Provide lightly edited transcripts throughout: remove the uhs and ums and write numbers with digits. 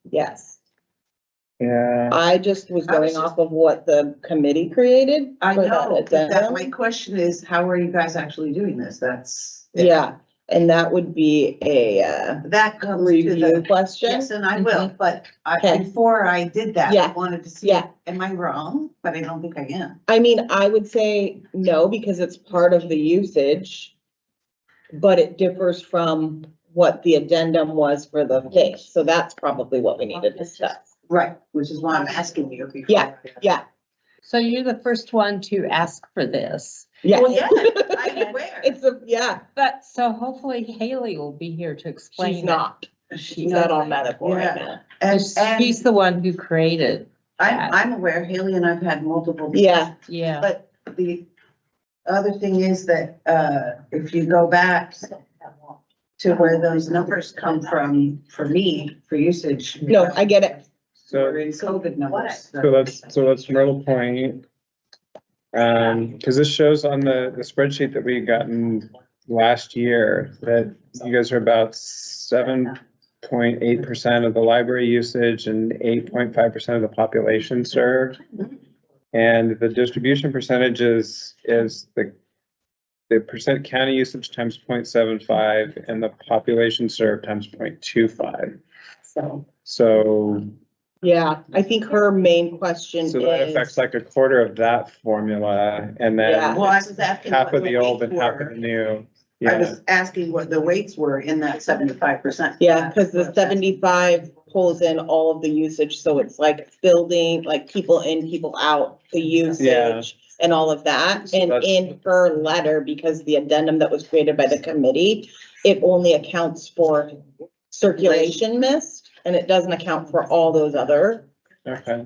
Yes, Yeah, I just was going off of what the committee created. I for that know, but that, addendum. my question is, how are you guys actually doing this? That's. Yeah, and that would be a, That comes to review the, question. yes, and I will, but Okay. before I did that, I Yeah. wanted to see, Yeah. am I wrong? But I don't think I am. I mean, I would say no, because it's part of the usage. But it differs from what the addendum was for the case, so that's probably what we need to discuss. Right, which is why I'm asking you. before. Yeah, yeah, So you're the first one to ask for this, yeah. Well, yeah, I'm aware. It's yeah, but so hopefully Haley will be here to explain. she's it. not, she's not on medical right Yeah. now. And, She's the one who created. I'm aware, Haley and I've had multiple. Yeah, Yeah. But the other thing is that, if you go back to where those numbers come from, for me, for usage. no, I get it. We're in COVID numbers. so let's Myrtle Point. Cause this shows on the spreadsheet that we gotten last year that you guys are about 7.8% of the library usage and 8.5% of the population served. And the distribution percentage is the percent county usage times 0.75 and the population served times 0.25. So Yeah, I think her main question so that affects is, like a quarter of that formula and Yeah. then Well, I was asking. half what of the old weights and half of were. the new. I Yeah, was asking what the weights were in that 75%. yeah, cause the 75 pulls in all of the usage, so it's like building, like people in, people out, the usage. And all of that, So and that's- in her letter, because the addendum that was created by the committee, it only accounts for circulation missed, and it doesn't account for all those other, okay.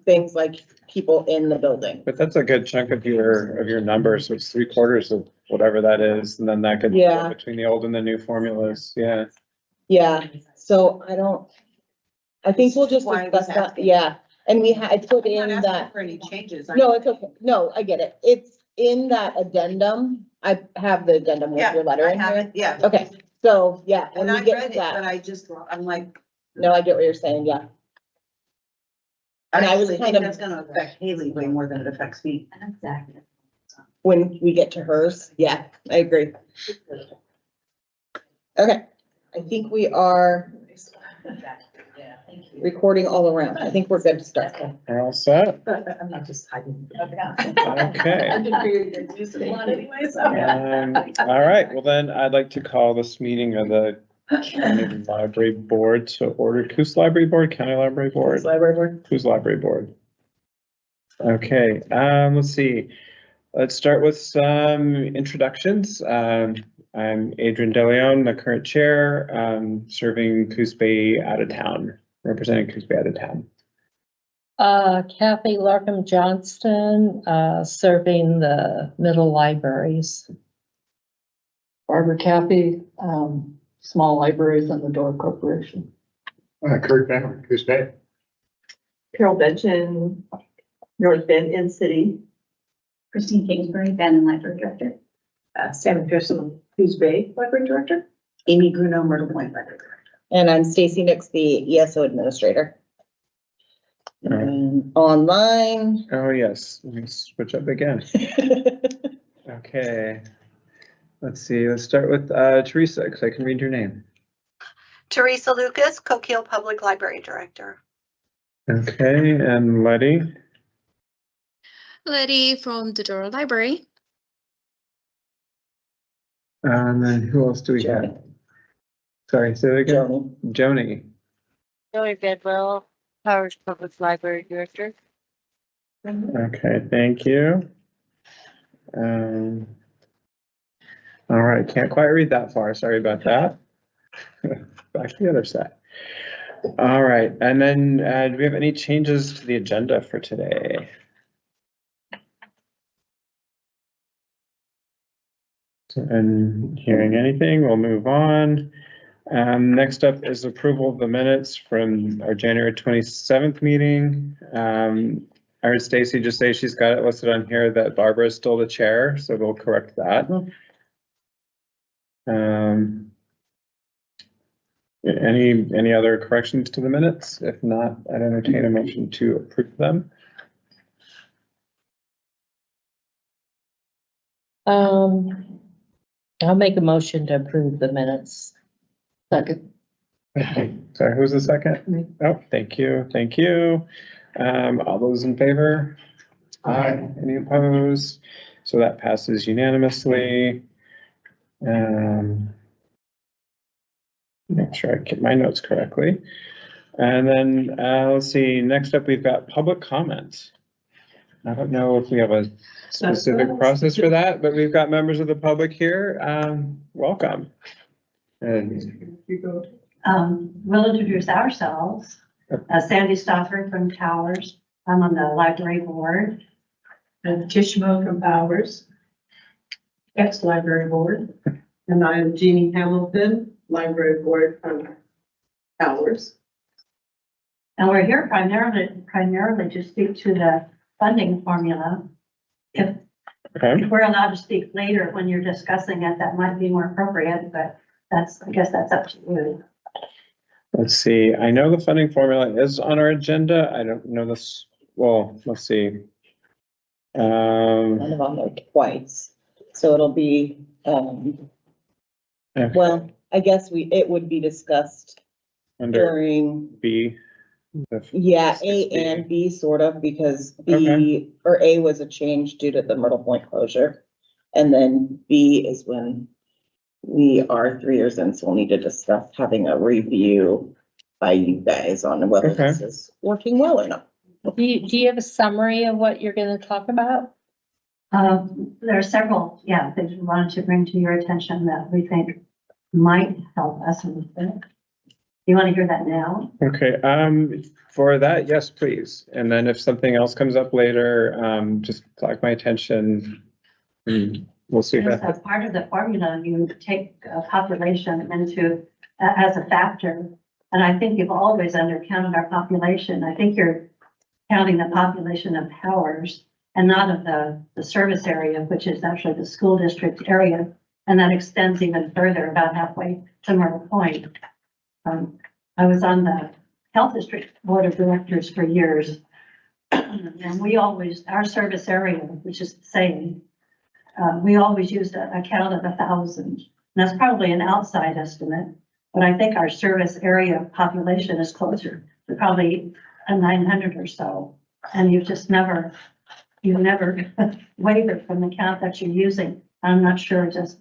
things like people in the building. But that's a good chunk of your numbers. So it's 3/4 of whatever that is. And then that could Yeah. go between the old and the new formulas. Yeah. Yeah, so I think we'll just Why I was discuss that, asking. yeah, and I put I'm in not asking that, for any changes. no, it's okay, no, I get it, it's in that addendum, I have the addendum with Yeah, your letter I in have here. it, yeah. Okay, so, yeah, when And we I get read to it, but that, I'm like, no, I get what you're saying, yeah. And I I was actually kind think of- that's gonna affect Haley way more than it affects me. Exactly. When we get to hers, yeah, I agree. Okay, I think we are recording all around, I think we're good to start. We're all set? I'm not just hiding. Okay. I didn't figure you'd use it a lot anyway, so. All right. Well, then I'd like to call this meeting of the County Library Board to order. Coos Library Board, County Library Board, Library board. Coos Library Board. Okay, let's see. Let's start with some introductions. I'm Adrian DeLeon, the current chair, serving Coos Bay out of town, representing Coos Bay out of town. Kathy Larkham Johnston, serving the middle libraries. Barbara Cappy, Small Libraries and the Door Corporation. Kurt Bauer, Coos Bay. Carol Benson, North Bend in City. Christine Kingsbury, Bannon Library Director. Sam Pearson, Coos Bay Library Director. Amy Bruno, Myrtle Point Library Director. And I'm Stacy Nix, the ESO administrator. And online. Oh, yes. Let me switch up again. Okay. Let's see. Let's start with Teresa, because I can read your name. Teresa Lucas, Coquille Public Library Director. Okay, and Letty. Letty from the Dora Library. And then who else do we have? Sorry, say that again. Joni. Joey Bedwell, Powers Public Library Director. Okay, thank you. All right, can't quite read that far. Sorry about that. Back to the other side. All right, and then do we have any changes to the agenda for today? And hearing anything, we'll move on. Next up is approval of the minutes from our January 27th meeting. I heard Stacy just say she's got it listed on here that Barbara is still the chair, so we'll correct that. Any other corrections to the minutes? If not, I'd entertain a motion to approve them. I'll make a motion to approve the minutes. Second. Sorry, who's the second? Me. Oh, thank you, thank you. All those in favor? Aye. Any opposed? So that passes unanimously. Make sure I get my notes correctly. And then, let's see, next up, we've got public comments. I don't know if we have a specific process for that, but we've got members of the public here. Welcome. And We'll introduce ourselves. Sandy Stauffer from Towers. I'm on the library board. And Tishmo from Powers, ex-library board. And I am Jeannie Hamilton, library board from Powers. And we're here primarily to speak to the funding formula. If we're allowed to speak later when you're discussing it, that might be more appropriate, but I guess that's up to you. let's see, I know the funding formula is on our agenda. I don't know this, well, let's see. Kind of on there twice, so it'll be, Okay. well, I guess it would be discussed Under during, B. yeah, A and B sort of, because B, or A was a change due to the Myrtle Point closure. And then B is when we are 3 years in, so we'll need to discuss having a review by you guys on whether this is working well or not. Do you have a summary of what you're gonna talk about? There are several, things we wanted to bring to your attention that we think might help us a little bit. You want to hear that now? Okay, for that, yes, please. And then if something else comes up later, just flag my attention. And we'll see. Yes, as part of the formula, you take population as a factor. And I think you've always undercounted our population. I think you're counting the population of Powers and not of the service area, which is actually the school district area. And that extends even further, about halfway to Myrtle Point. I was on the health district board of directors for years. And our service area, which is the same, we always used a count of 1,000. And that's probably an outside estimate, but I think our service area population is closer to probably a 900 or so. And you've never wavered from the count that you're using. I'm not sure just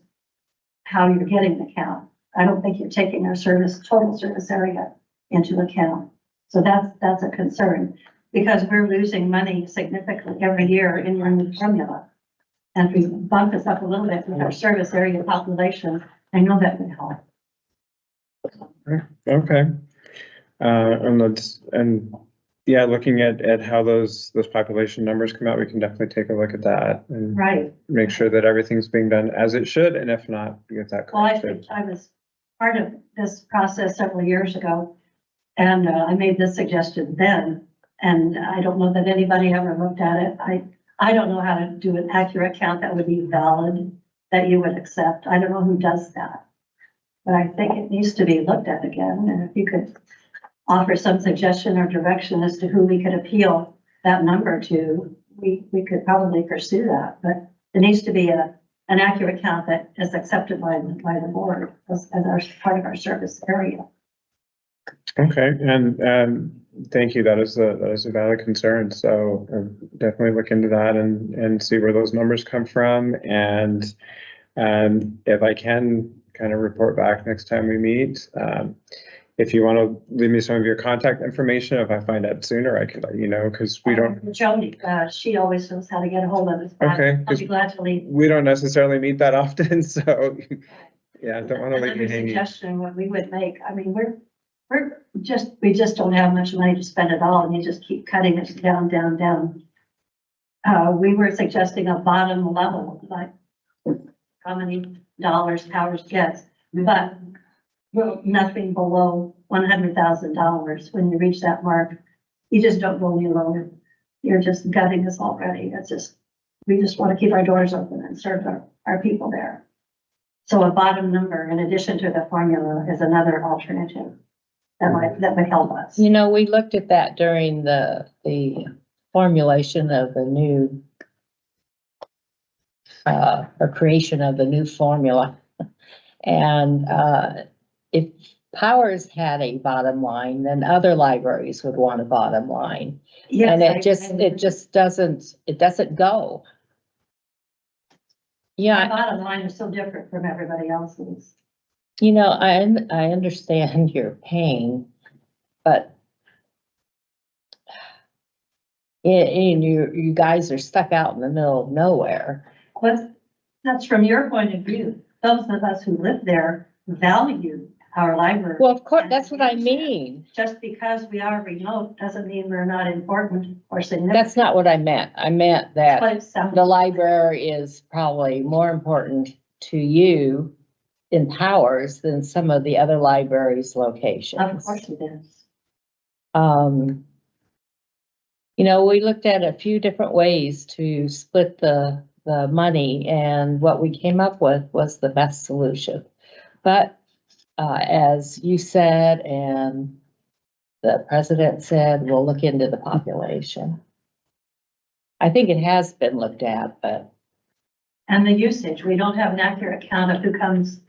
how you're getting the count. I don't think you're taking our total service area into account. So that's a concern, because we're losing money significantly every year in your new formula. And if we bump this up a little bit with our service area population, I know that would help. Okay. Looking at how those population numbers come out, we can definitely take a look at that and make sure that everything's being done as it should, and if not, get that corrected. Well, I was part of this process several years ago, and I made this suggestion then, and I don't know that anybody ever looked at it. I don't know how to do an accurate count that would be valid, that you would accept. I don't know who does that, but I think it needs to be looked at again. And if you could offer some suggestion or direction as to who we could appeal that number to, we could probably pursue that. But it needs to be an accurate count that is accepted by the board as part of our service area. Okay, and thank you. That is a valid concern. So definitely look into that and see where those numbers come from. And if I can kind of report back next time we meet, if you want to leave me some of your contact information, if I find out sooner, I can let you know, because we don't. Jody, she always knows how to get a hold of us. Okay. I'll be glad to leave. We don't necessarily meet that often, so yeah, I don't want to leave you hanging. Suggestion what we would make. I mean, we just don't have much money to spend at all, and you just keep cutting it down, down, down. We were suggesting a bottom level, like how many dollars Powers gets, but nothing below $100,000. When you reach that mark, you just don't go any lower. You're just gutting us already. We just want to keep our doors open and serve our people there. So a bottom number in addition to the formula is another alternative that would help us. You know, we looked at that during the formulation of the new or creation of the new formula. And if Powers had a bottom line, then other libraries would want a bottom line. Yes, And I- it just doesn't go. My Yeah, bottom line is so different from everybody else's. you know, I understand your pain, but you guys are stuck out in the middle of nowhere. But that's from your point of view. Those of us who live there value our library. Well, of course, that's what I mean. Just because we are remote doesn't mean we're not important or significant. That's not what I meant. I meant that But it sounds- the library is probably more important to you in Powers than some of the other libraries' locations. Of course it is. You know, we looked at a few different ways to split the money, and what we came up with was the best solution. But as you said, and the president said, we'll look into the population. I think it has been looked at, but. And the usage, we don't have an accurate count of who comes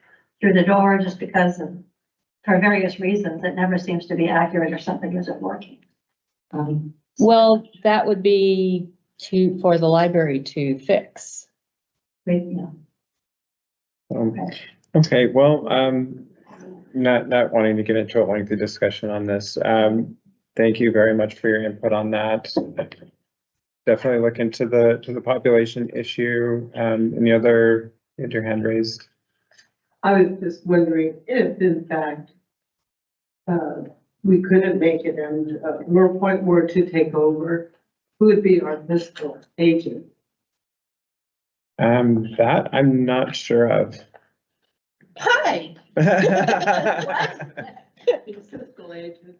through the door just because of, for various reasons, it never seems to be accurate or something isn't working. Well, that would be for the library to fix. You know, Okay, well, not wanting to get into a lengthy discussion on this. Thank you very much for your input on that. Definitely look into the population issue. Any other, you had your hand raised? I was just wondering if in fact, we couldn't make it and Rural Point were to take over, who would be our fiscal agent? That I'm not sure of. Hi. Fiscal agent,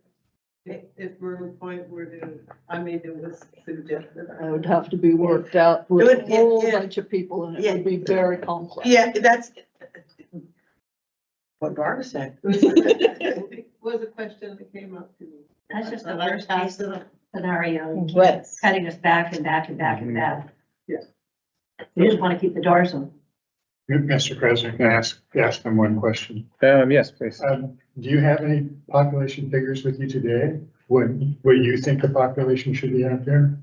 if Rural Point were to, I mean, it was suggested. It would have to be worked out with It a would- whole yeah. bunch of people, and it would be very complex. Yeah, that's what Barbara said. It was a question that came up to me. that's just the worst case scenario, Right. cutting us back and back and back and back. Yeah. We just want to keep the doors open. Mr. President, can I ask them one question? Yes, please. Do you have any population figures with you today? What you think the population should be out there?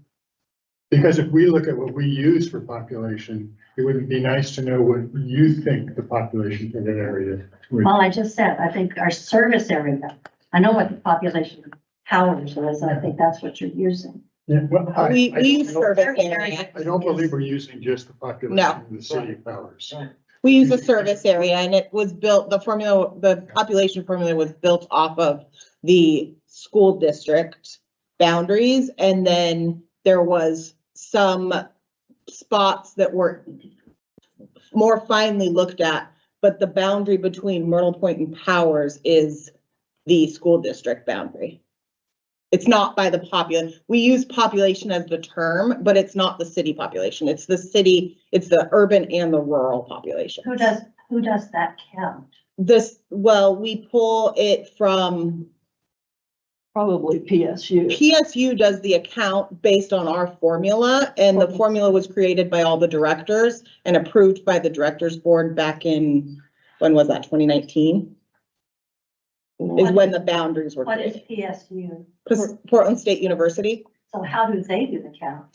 Because if we look at what we use for population, it would be nice to know what you think the population for that area would. Well, I just said, I think our service area, I know what the population of Powers is, and I think that's what you're using. Yeah, well, We use service I area. don't believe we're using just the population No. of the city of Powers. We use a service area, and it was built, the population formula was built off of the school district boundaries. And then there was some spots that were more finely looked at, but the boundary between Myrtle Point and Powers is the school district boundary. It's not by the population. We use population as the term, but it's not the city population. It's the city, it's the urban and the rural population. Who does that count? Well, we pull it from, Probably PSU. PSU does the account based on our formula, and the formula was created by all the directors and approved by the directors board back in, when was that, 2019? Is when the boundaries were What is created. PSU? Portland State University, So how do they do the count?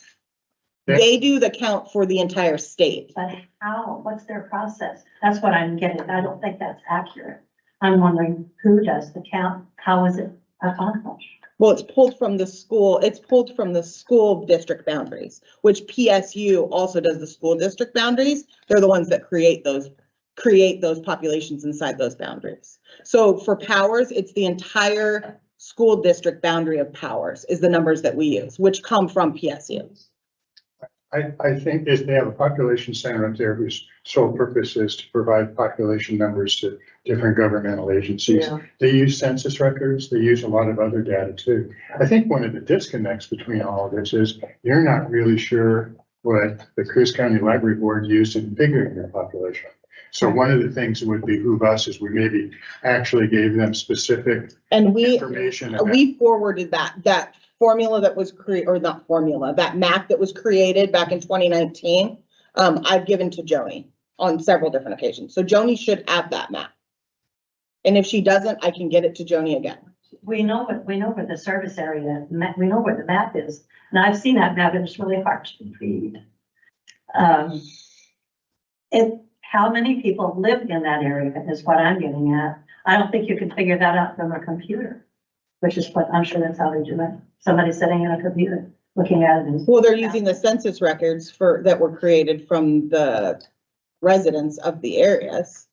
they do the count for the entire state. But how? What's their process? That's what I'm getting. I don't think that's accurate. I'm wondering who does the count? How is it accomplished? Well, it's pulled from the school district boundaries, which PSU also does the school district boundaries. They're the ones that create those populations inside those boundaries. So for Powers, it's the entire school district boundary of Powers is the numbers that we use, which come from PSU. I think if they have a population center up there whose sole purpose is to provide population numbers to different governmental agencies. Yeah. They use census records. They use a lot of other data too. I think one of the disconnects between all of this is you're not really sure what the Coos County Library Board used in figuring their population. So one of the things that would behoove us is we maybe actually gave them specific And information. about- we forwarded that formula that was or not formula, that map that was created back in 2019. I've given to Joni on several different occasions. So Joni should have that map. And if she doesn't, I can get it to Joni again. We know where the service area, we know where the map is, and I've seen that map, and it's really hard to read. How many people live in that area is what I'm getting at. I don't think you can figure that out from a computer, which is what I'm sure that's how they do it. Somebody sitting in a computer looking at it. Well, they're using the census records that were created from the residents of the areas.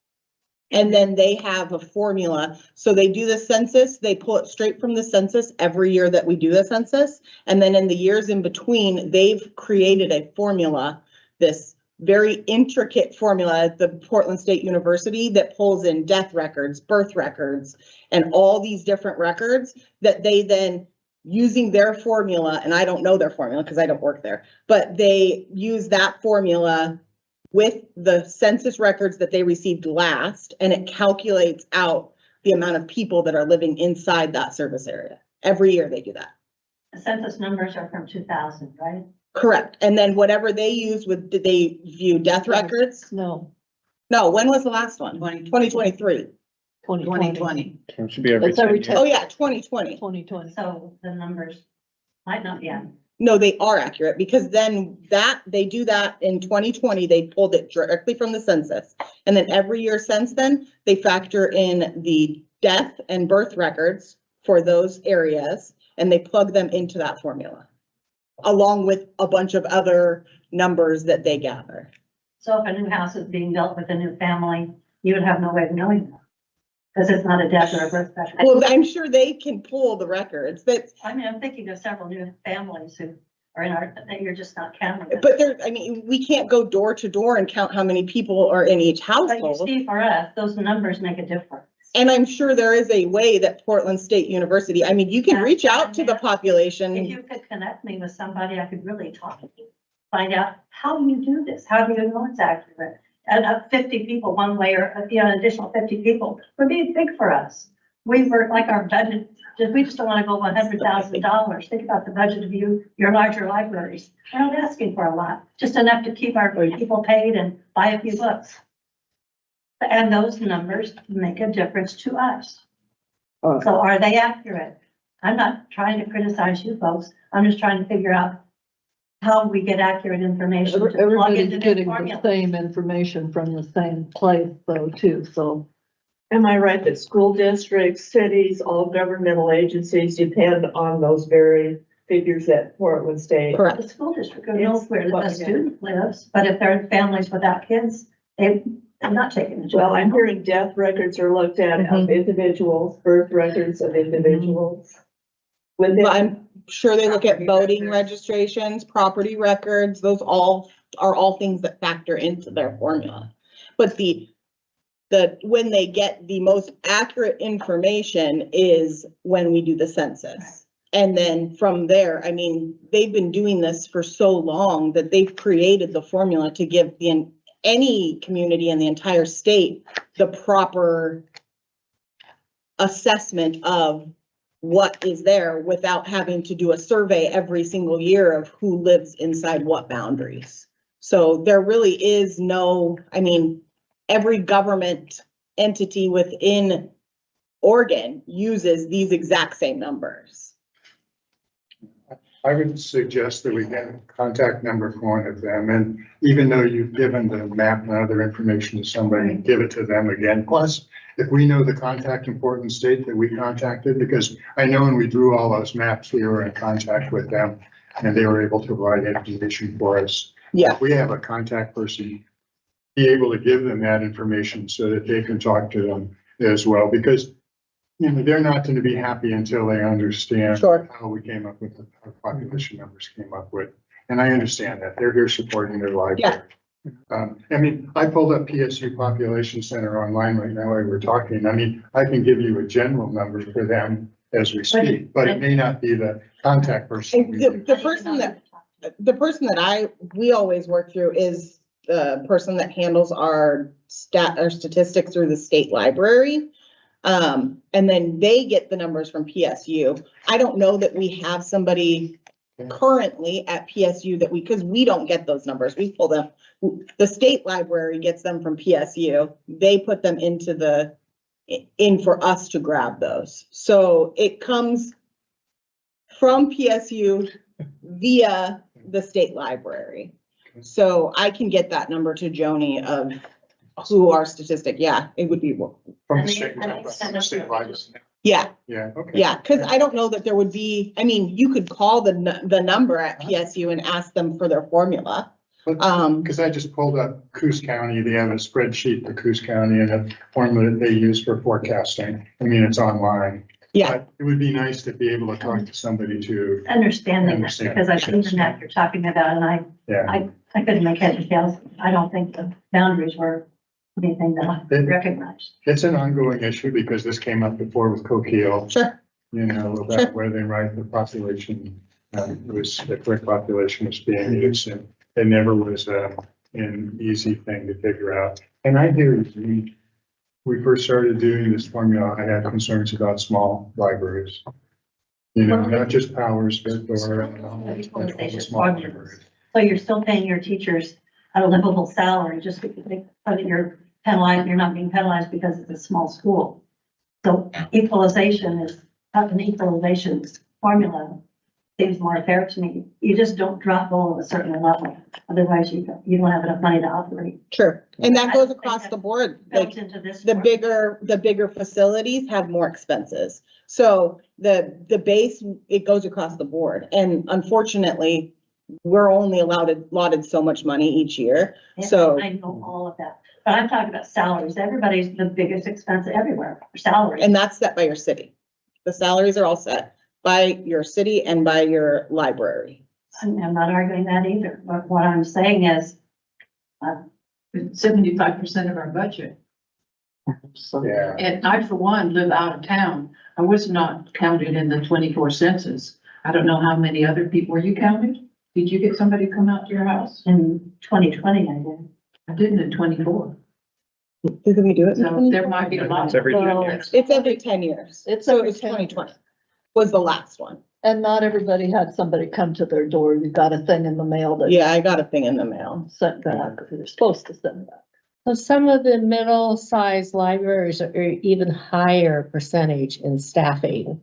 And then they have a formula. So they do the census, they pull it straight from the census every year that we do the census. And then in the years in between, they've created a formula, this very intricate formula at the Portland State University that pulls in death records, birth records, and all these different records that they then, using their formula, and I don't know their formula because I don't work there, but they use that formula with the census records that they received last, and it calculates out the amount of people that are living inside that service area. Every year they do that. The census numbers are from 2000, right? Correct. And then whatever they use with, did they view death records? No, No, when was the last one? 2020. 2023. 2020. It should be every It's every 10 years. Oh yeah, 2020. 2020. So the numbers might not be on. No, they are accurate because then they do that in 2020, they pulled it directly from the census. And then every year since then, they factor in the death and birth records for those areas and they plug them into that formula, along with a bunch of other numbers that they gather. So if a new house is being built with a new family, you would have no way of knowing that. Because it's not a death or a birth record. Well, I'm sure they can pull the records, but I'm thinking of several new families who are that you're just not counting. we can't go door to door and count how many people are in each But you household. see, for us, those numbers make a difference. And I'm sure there is a way that Portland State University, you can reach out to the If population. you could connect me with somebody, I could really talk to you. Find out, how do you do this? How do you know it's accurate? And 50 people one way or, an additional 50 people would be big for us. We were like our budget, we just don't want to go $100,000. Think about the budget of your larger libraries. We're not asking for a lot, just enough to keep our people paid and buy a few books. And those numbers make a difference to us. So are they accurate? I'm not trying to criticize you folks. I'm just trying to figure out how we get accurate information. to plug Everybody's into their getting the formulas. same information from the same place though too, so. Am I right that school districts, cities, all governmental agencies depend on those very figures that Portland State? Correct. The school district knows where the student lives, but if they're families without kids, they're not taking the. Well, I'm hearing death records are looked at of individuals, birth records of individuals. With But I'm sure they look at voting registrations, property records, those are all things that factor into their formula. But when they get the most accurate information is when we do the census. And then from there, they've been doing this for so long that they've created the formula to give any community in the entire state the proper assessment of what is there without having to do a survey every single year of who lives inside what boundaries. So there really is every government entity within Oregon uses these exact same numbers. I would suggest that we get a contact number for one of them, and even though you've given the map and other information to somebody, give it to them again. Plus, if we know the contact in Portland State that we contacted, because I know when we drew all those maps, we were in contact with them and they were able to provide information for us. Yeah. If we have a contact person, be able to give them that information so that they can talk to them as well, because they're not going to be happy until they understand how we came up with our population numbers came up with. And I understand that they're here supporting their library. Yeah. I pulled up PSU Population Center online right now while we were talking. I can give you a general number for them as we speak, but it may not be the contact person. The person that we always work through is the person that handles our statistics through the state library. And then they get the numbers from PSU. I don't know that we have somebody currently at PSU that because we don't get those numbers. We pull them, the state library gets them from PSU. They put them into in for us to grab those. So it comes from PSU via the state library. So I can get that number to Joni of who our statistic, yeah, it would be. From the state library. Yeah, Yeah, okay. yeah, because I don't know that there would be, I mean, you could call the number at PSU and ask them for their formula. Because I just pulled up Coos County, they have a spreadsheet for Coos County and a formula that they use for forecasting. I mean, it's online. Yeah. But it would be nice to be able to talk to somebody to, Understanding that, because I think that you're talking about, and yeah. I couldn't make heads or tails. I don't think the boundaries were anything that I recognized. It's an ongoing issue because this came up before with Coquille. Sure. You know, about where they write the population, was the correct population was being used, and it never was an easy thing to figure out. And I hear you. We first started doing this formula, I had concerns about small libraries. You know, not just Powers, but Dora and all the small libraries. So you're still paying your teachers a livable salary just because you're penalized, you're not being penalized because it's a small school. So equalization is an equalization formula seems more fair to me. You just don't drop below a certain level. Otherwise you don't have enough money to operate. Sure. And that goes across the board. Like Into this the bigger facilities have more expenses. So the base, it goes across the board. And unfortunately, we're only allotted so much money each year. Yeah, So I know all of that, but I'm talking about salaries. Everybody's the biggest expense everywhere, salaries. and that's set by your city. The salaries are all set by your city and by your library. I'm not arguing that either, but what I'm saying is, 75% of our budget. Yeah. And I, for one, live out of town. I was not counted in the 24 census. I don't know how many other people, were you counted? Did you get somebody to come out to your house? in 2020, I did. I didn't in 24. Did we do it? So there might be a lot. It's every 10 Well, years. It's every 10 years. It's So every it's 10 2020 was the last one. And not everybody had somebody come to their door. You got a thing in the mail that Yeah, I got a thing in the mail. sent back, you're supposed to send back. So some of the middle-sized libraries are even higher percentage in staffing,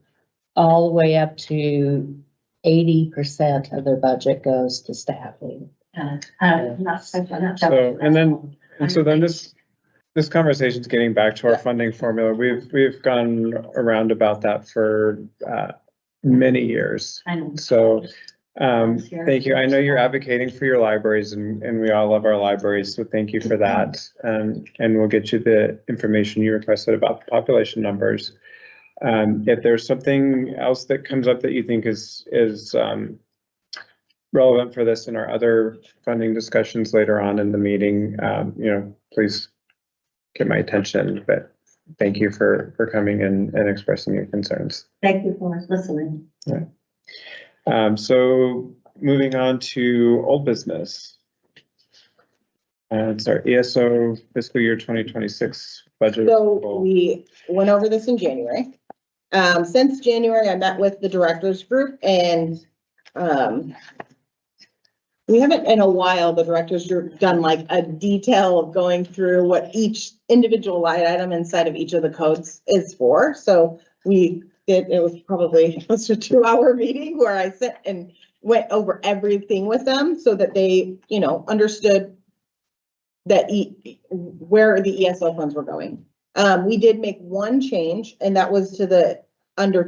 all the way up to 80% of their budget goes to staffing. Not. So, and so then this conversation's getting back to our funding formula. We've gone around about that for many years. I know. So, thank you. I know you're advocating for your libraries and we all love our libraries. So thank you for that. And we'll get you the information you requested about the population numbers. If there's something else that comes up that you think is relevant for this in our other funding discussions later on in the meeting, please get my attention, but thank you for coming and expressing your concerns. Thank you for listening. Yeah. So moving on to old business. It's our ESO fiscal year 2026 budget. So we went over this in January. Since January, I met with the directors group and we haven't in a while, the directors group done like a detail of going through what each individual line item inside of each of the codes is for. So it was probably a 2-hour meeting where I sat and went over everything with them so that they, understood that where the ESO funds were going. We did make one change and that was to under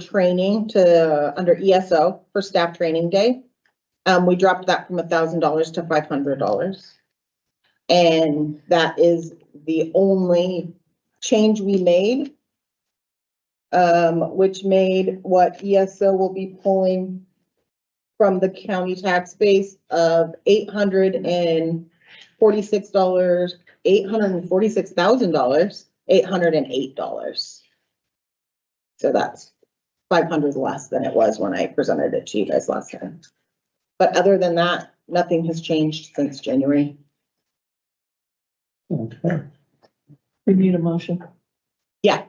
ESO for staff training day. We dropped that from $1,000 to $500. And that is the only change we made, which made what ESO will be pulling from the county tax base of $846,000, $808. So that's 500 less than it was when I presented it to you guys last time. But other than that, nothing has changed since January. Okay. We need a motion. Yeah,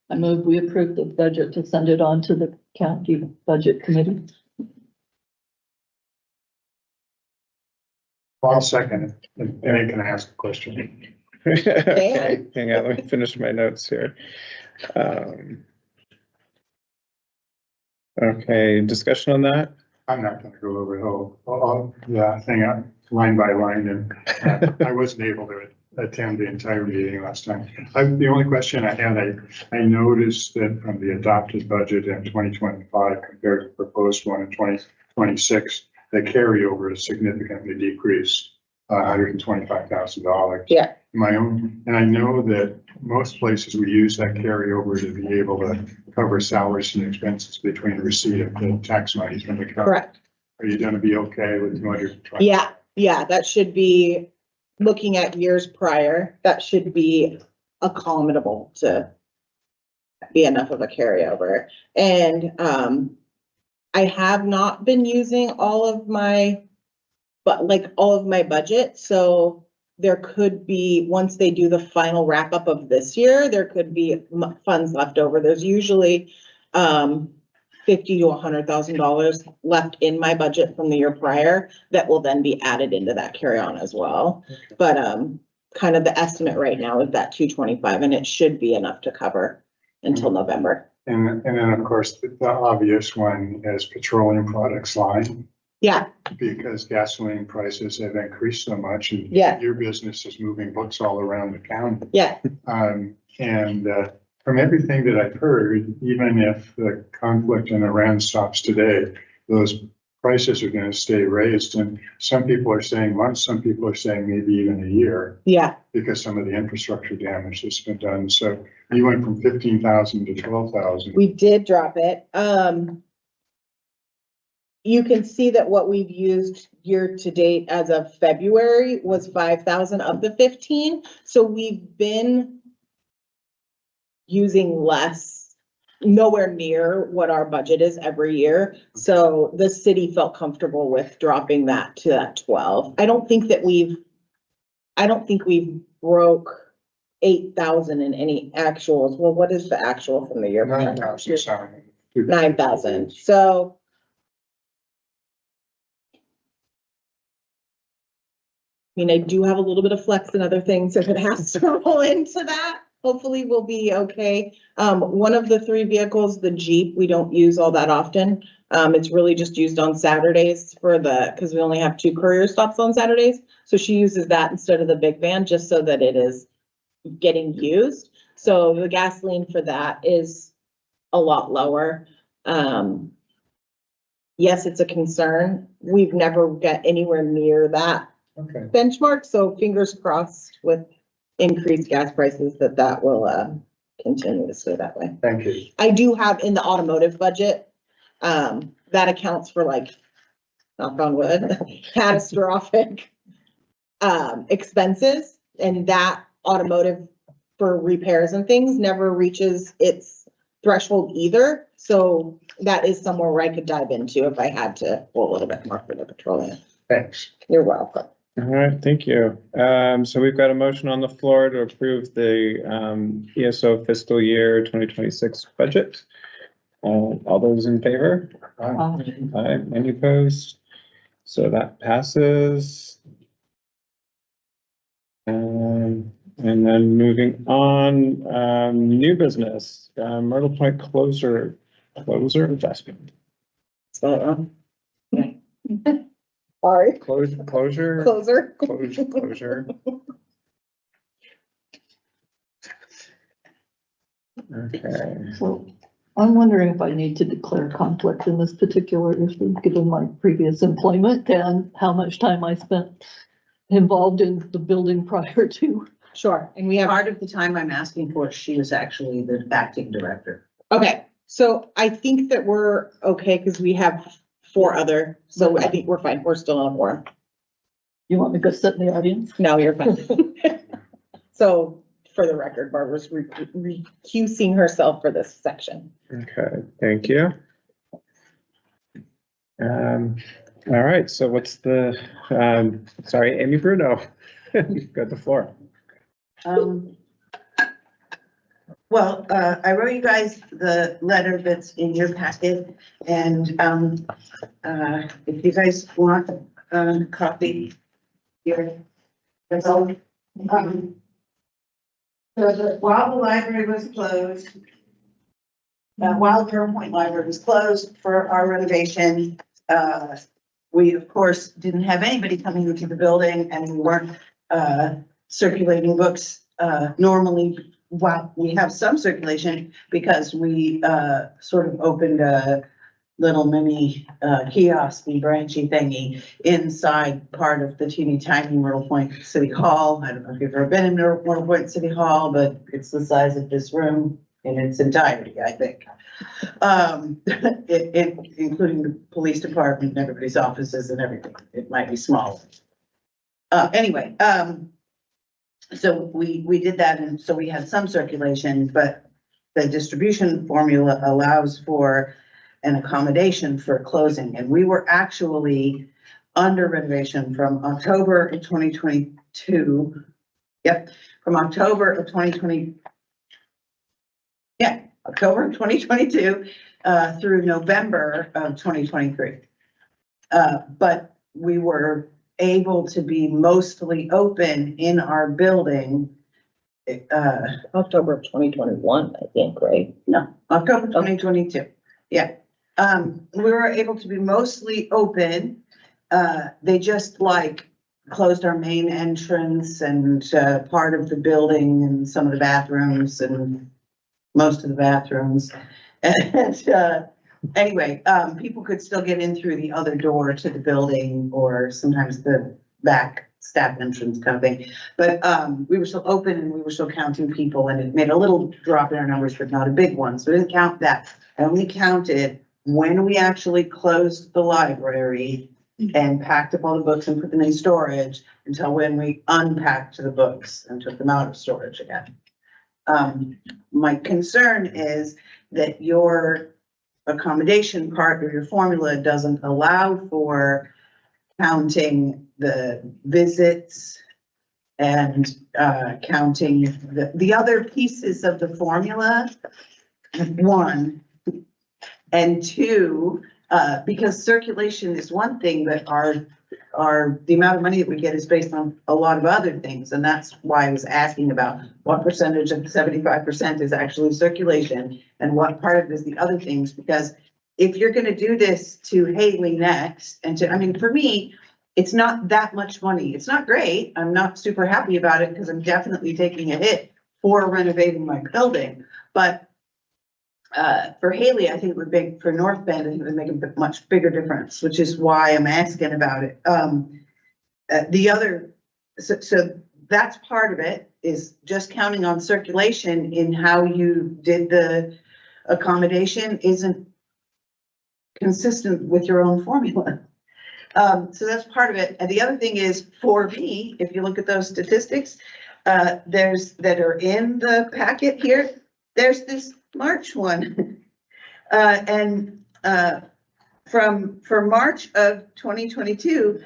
I move we approve the budget to send it on to the county budget committee. I'll second it, and I can ask a question. Okay, hang on, let me finish my notes here. Okay, discussion on that? I'm not gonna go over the thing line by line, and I wasn't able to attend the entire meeting last time. The only question I had, I noticed that from the adopted budget in 2025 compared to the proposed one in 2026, the carryover is significantly decreased, $125,000. Yeah. My own, and I know that most places we use that carryover to be able to cover salaries and expenses between receipt of the tax money from the county. correct. Are you gonna be okay with 220? Yeah, that should be, looking at years prior, that should be accommodable to be enough of a carryover. And, I have not been using all of my budget, so there could be, once they do the final wrap up of this year, there could be funds left over. There's usually, $50,000 to $100,000 left in my budget from the year prior that will then be added into that carry-on as well. Okay. But, kind of the estimate right now is that 225, and it should be enough to cover until November. And then, of course, the obvious one is petroleum products line, Yeah, because gasoline prices have increased so much and Yeah. your business is moving books all around the county. yeah, And from everything that I've heard, even if the conflict in Iran stops today, those prices are going to stay raised. And some people are saying months, some people are saying maybe even a year, yeah. because some of the infrastructure damage that's been done. So you went from 15,000 to 12,000. We did drop it. You can see that what we've used year to date as of February was 5,000 of the 15. So we've been using less, nowhere near what our budget is every year. So the city felt comfortable with dropping that to that 12. I don't think we've broke 8,000 in any actuals. Well, what is the actual from the year? 9,000, sorry. 9,000. So I mean, I do have a little bit of flex and other things if it has to roll into that. Hopefully we'll be okay. One of the 3 vehicles, the Jeep, we don't use all that often. It's really just used on Saturdays because we only have 2 courier stops on Saturdays. So she uses that instead of the big van, just so that it is getting used. So the gasoline for that is a lot lower. Yes, it's a concern. We've never got anywhere near that benchmark. So fingers crossed with increased gas prices that will continue to stay that way. Thank you. I do have in the automotive budget, that accounts for like, knock on wood, catastrophic expenses, and that automotive for repairs and things never reaches its threshold either. So that is somewhere where I could dive into if I had to pull a little bit more for the petroleum. Thanks. You're welcome. All right, thank you. So we've got a motion on the floor to approve the ESO fiscal year 2026 budget. All those in favor? Aye. Any opposed? So that passes. And then moving on, new business, Myrtle Point closer investment. So, sorry. Closure. Okay. So I'm wondering if I need to declare conflict in this particular issue, given my previous employment and how much time I spent involved in the building prior to. Sure, and we have. Part of the time I'm asking for, she was actually the acting director. Okay, so I think that we're okay because we have 4 other, so I think we're fine. We're still on a forum. You want me to go sit in the audience? No, you're fine. So for the record, Barbara's recusing herself for this section. Okay, thank you. All right, so what's the, sorry, Amy Bruno, you've got the floor. Well, I wrote you guys the letter that's in your packet, and, if you guys want a copy here, that's all. While the library was closed, while Durham Point Library was closed for our renovation, we of course didn't have anybody coming into the building, and we weren't, circulating books, normally. Well, we have some circulation because we, sort of opened a little mini, kiosky branchy thingy inside part of the teeny tiny Myrtle Point City Hall. I don't know if you've ever been in Myrtle Point City Hall, but it's the size of this room in its entirety, I think. Including the police department and everybody's offices and everything. It might be small. Anyway, so we did that, and so we had some circulation, but the distribution formula allows for an accommodation for closing, and we were actually under renovation from October of 2022. Yep, from October of 2020. Yeah, October of 2022 through November of 2023. But we were able to be mostly open in our building. October of 2021, I think, right? No, October 2022. Yeah. We were able to be mostly open. They just like closed our main entrance and part of the building and some of the bathrooms and most of the bathrooms. And anyway, people could still get in through the other door to the building, or sometimes the back staff entrance kind of thing. But we were still open and we were still counting people, and it made a little drop in our numbers, but not a big one. So we didn't count that. I only counted when we actually closed the library and packed up all the books and put them in storage until when we unpacked the books and took them out of storage again. My concern is that your accommodation part of your formula doesn't allow for counting the visits and counting the other pieces of the formula, one. And two, because circulation is one thing, but the amount of money that we get is based on a lot of other things. And that's why I was asking about what percentage of the 75% is actually circulation and what part of it is the other things. Because if you're gonna do this to Haley next, and I mean, for me, it's not that much money. It's not great. I'm not super happy about it because I'm definitely taking a hit for renovating my building. But for Haley, I think it would make, for North Bend, I think it would make a much bigger difference, which is why I'm asking about it. The other, so that's part of it, is just counting on circulation in how you did the accommodation isn't consistent with your own formula. So that's part of it. And the other thing is, for me, if you look at those statistics, that are in the packet here, there's this March one. And for March of 2022,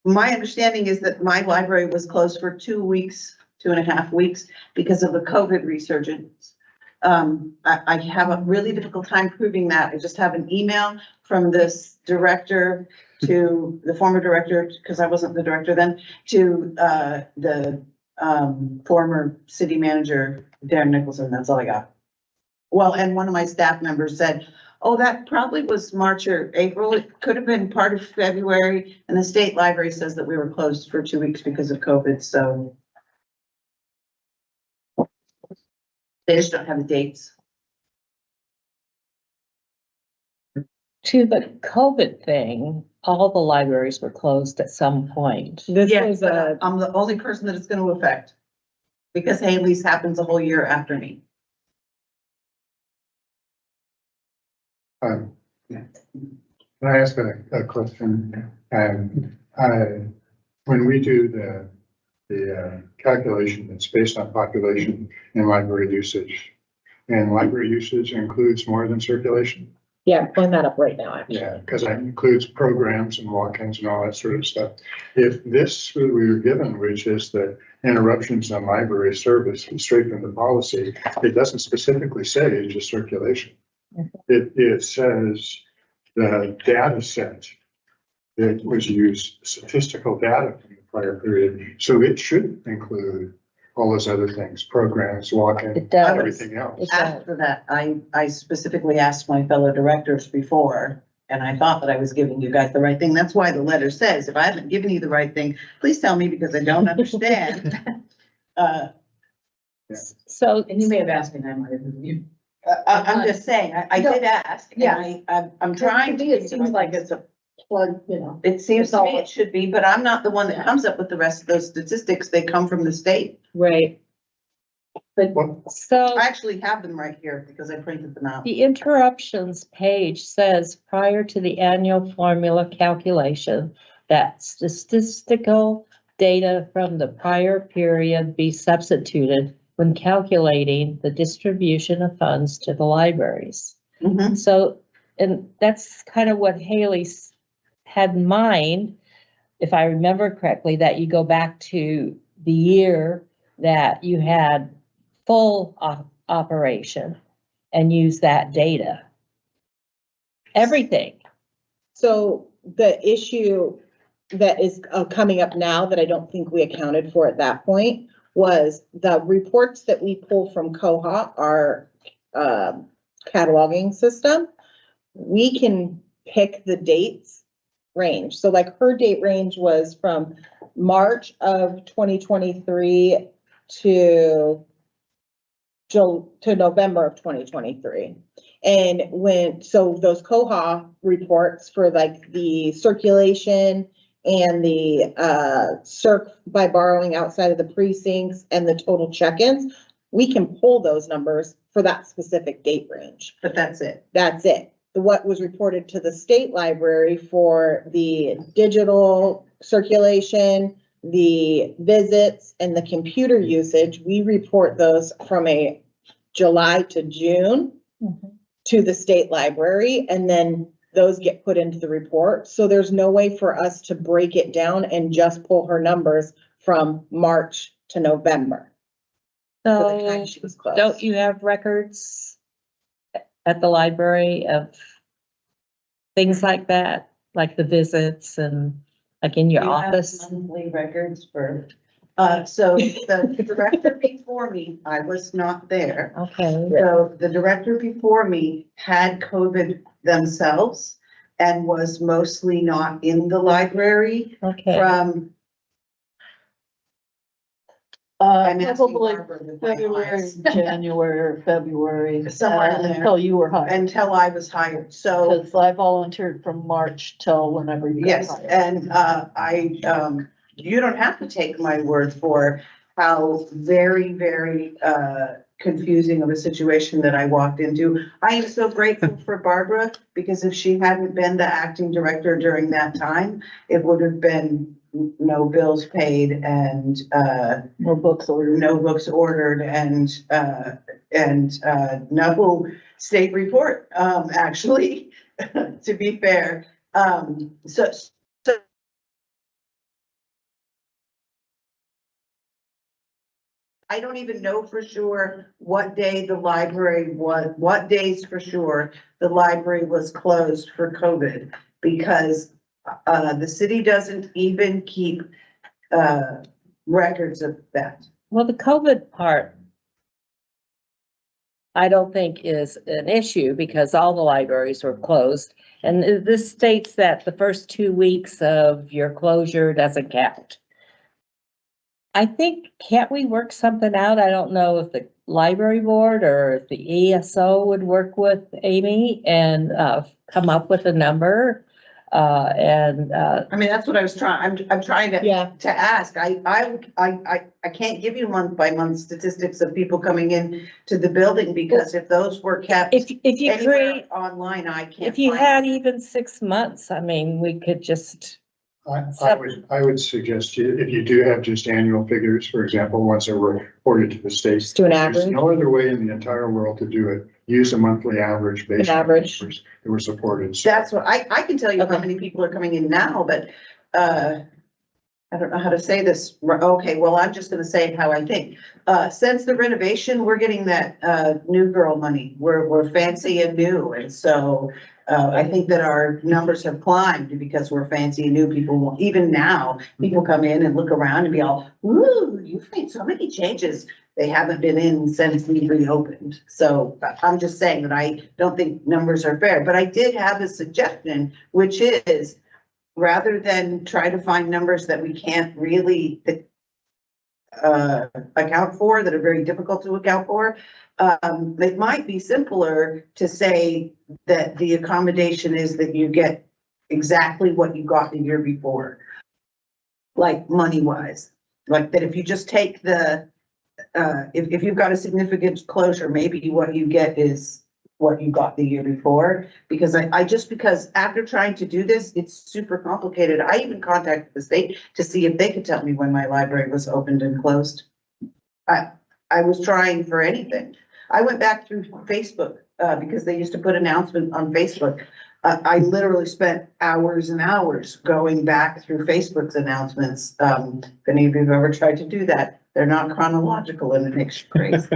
my understanding is that my library was closed for 2 weeks, 2.5 weeks, because of the COVID resurgence. I have a really difficult time proving that. I just have an email from this director to the former director, because I wasn't the director then, to the former city manager, Darren Nicholson. That's all I got. Well, and one of my staff members said, oh, that probably was March or April. It could have been part of February. And the state library says that we were closed for 2 weeks because of COVID. So they just don't have the dates. To the COVID thing, all the libraries were closed at some point. This Yeah, was but I'm the only person that it's going to affect, because Haley's happens a whole year after me. Can I ask a question? When we do the calculation that's based on population and library usage, and library usage includes more than circulation? Yeah, I'm pulling that up right now, actually. Yeah, because that includes programs and walk-ins and all that sort of stuff. If this we were given, which is that interruptions on library service straight from the policy, it doesn't specifically say just circulation. It says the data set that was used, statistical data from the prior period. So it should include all those other things, programs, walk-in, It does. everything else. It does. After that, I specifically asked my fellow directors before, and I thought that I was giving you guys the right thing. That's why the letter says, if I haven't given you the right thing, please tell me because I don't understand. So, And you may have asked me, and I might have given you. I'm just saying, I did ask, and Yeah. I'm trying To to. me, it seems like it's a plug, you know. It seems to It's me all- it should be, but I'm not the one that comes up with the rest of those statistics. They come from the state. right, Well, so I actually have them right here because I printed them out. the interruptions page says prior to the annual formula calculation, that statistical data from the prior period be substituted when calculating the distribution of funds to the libraries. Mhm. So, and that's kind of what Haley's had in mind, if I remember correctly, that you go back to the year that you had full operation and use that data. Everything. So the issue that is coming up now that I don't think we accounted for at that point was the reports that we pull from Koha, our cataloging system. We can pick the dates range. So like her date range was from March of 2023 to November of 2023. And so those Koha reports for like the circulation and the circ by borrowing outside of the precincts and the total check-ins, we can pull those numbers for that specific date range. But that's it. That's it. What was reported to the state library for the digital circulation, the visits, and the computer usage, we report those from a July to June to the state library, and then those get put into the report. So there's no way for us to break it down and just pull her numbers from March to November. For the time So, she was closed. don't you have records at the library of things like that, like the visits and like in your You have office? Monthly records for, so the director before me, I was not there. Okay, So the director before me had COVID themselves and was mostly not in the library okay. from. I'm asking Probably Barbara with my February, eyes. January or February. Somewhere in there. Until you were hired. Until I was hired, so. Because I volunteered from March till whenever you got Yes, hired. and you don't have to take my word for how very, very confusing of a situation that I walked into. I am so grateful for Barbara, because if she hadn't been the acting director during that time, it would have been no bills paid and No books ordered. no books ordered and no state report, actually, to be fair. So I don't even know for sure what day the library was, what days for sure the library was closed for COVID, because the city doesn't even keep records of that. Well, the COVID part, I don't think is an issue because all the libraries were closed. And this states that the first 2 weeks of your closure doesn't count. I think, can't we work something out? I don't know if the library board or if the ESO would work with Amy and come up with a number. I mean, that's what I was trying, I'm trying Yeah. to ask. I can't give you month by month statistics of people coming in to the building, because if those were kept If you anywhere create, online, I can't. if you find had them. even 6 months, I mean, we could just, I would suggest if you do have just annual figures, for example, ones that were reported to the state. Just do an There's average. no other way in the entire world to do it. Use a monthly average based on average. numbers that were supported. That's what, I can tell you how Okay. many people are coming in now, but, I don't know how to say this. Okay, well, I'm just gonna say how I think. Since the renovation, we're getting that, new girl money. We're fancy and new. And so, I think that our numbers have climbed because we're fancy and new. People will, even now, people come in and look around and be all, woo, you've made so many changes. They haven't been in since we reopened. So I'm just saying that I don't think numbers are fair, but I did have a suggestion, which is, rather than try to find numbers that we can't really account for, that are very difficult to account for, it might be simpler to say that the accommodation is that you get exactly what you got the year before. Like money wise, like that if you just take the, if you've got a significant closure, maybe what you get is what you got the year before, because because after trying to do this, it's super complicated. I even contacted the state to see if they could tell me when my library was opened and closed. I was trying for anything. I went back through Facebook, because they used to put announcements on Facebook. I literally spent hours and hours going back through Facebook's announcements. If any of you have ever tried to do that, they're not chronological and it makes you crazy.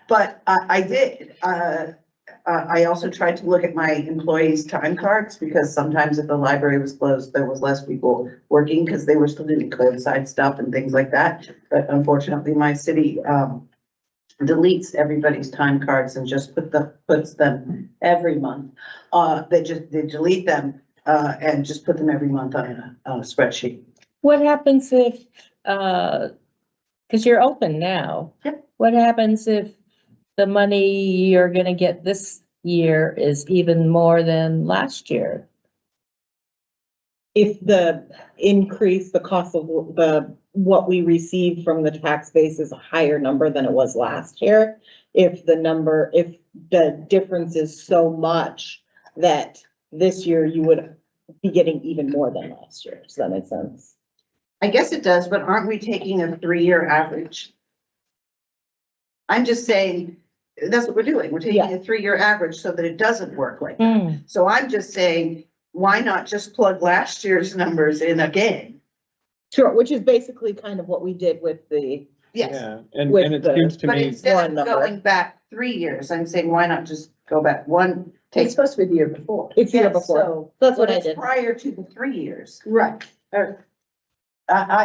But I did. I also tried to look at my employees' time cards, because sometimes if the library was closed, there was less people working because they were still doing curbside stuff and things like that. But unfortunately, my city deletes everybody's time cards and just puts them every month. They delete them and just put them every month on a spreadsheet. What happens if, cause you're open now? Yep. What happens if the money you're gonna get this year is even more than last year? If the increase, the cost of what we receive from the tax base is a higher number than it was last year, if the difference is so much that this year you would be getting even more than last year. Does that make sense? I guess it does, but aren't we taking a 3-year average? I'm just saying, that's what we're doing. We're taking a 3-year average so that it doesn't work like that. So I'm just saying, why not just plug last year's numbers in again? Sure, which is basically kind of what we did with the, Yes, Yeah, and With it the- seems to but me, instead one of number. going back 3 years, I'm saying, why not just go back one? It's supposed to be the year before. it's the year Yes, before. So, That's But what I it's did. prior to the 3 years. right.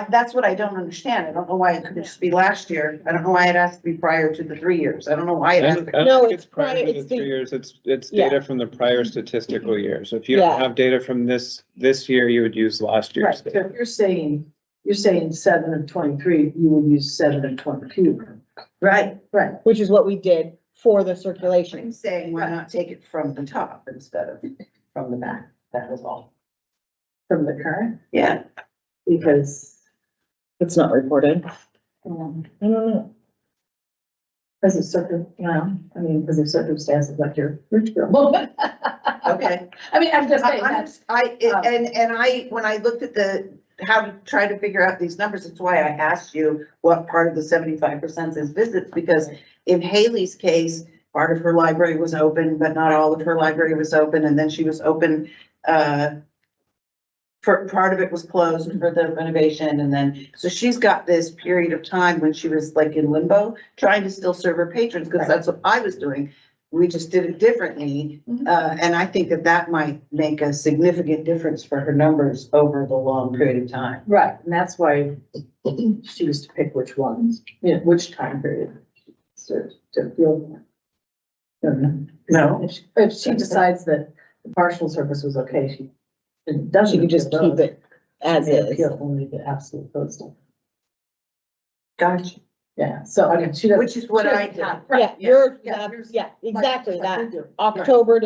That's what I don't understand. I don't know why it couldn't just be last year. I don't know why it has to be prior to the 3 years. I don't know why it has to. I No, don't think it's it's prior prior- to the it's the- 3 years, it's Yeah. data from the prior statistical year. So if you don't Yeah. have data from this year, you would use last Right, year's so data. if you're saying 7 of 23, you would use 7 of 22. Right. Right. Which is what we did for the circulation. I'm saying, why not take it from the top instead of from the back? That was all. From the current, Yeah. because, It's not reported. um, I don't know. because of circumstances like your rich girl. Okay. I mean, I'm just saying that's. When I looked at how to try to figure out these numbers, that's why I asked you what part of the 75% is visits, because in Haley's case, part of her library was open, but not all of her library was open, and then she was open, for part of it was closed for the renovation, and then, so she's got this period of time when she was like in limbo, trying to still serve her patrons, because that's what I was doing. We just did it differently, and I think that might make a significant difference for her numbers over the long period of time. Right, and that's why she was to pick which ones, which time period. To feel. No. If she decides that the partial service was okay, she doesn't. She could just appeal keep those. it as She may is. appeal only the absolute closed stuff. Gotcha. Yeah, so I mean, she doesn't. Which is what she I doesn't- have. Right, Yeah, yours- exactly like that. we do. October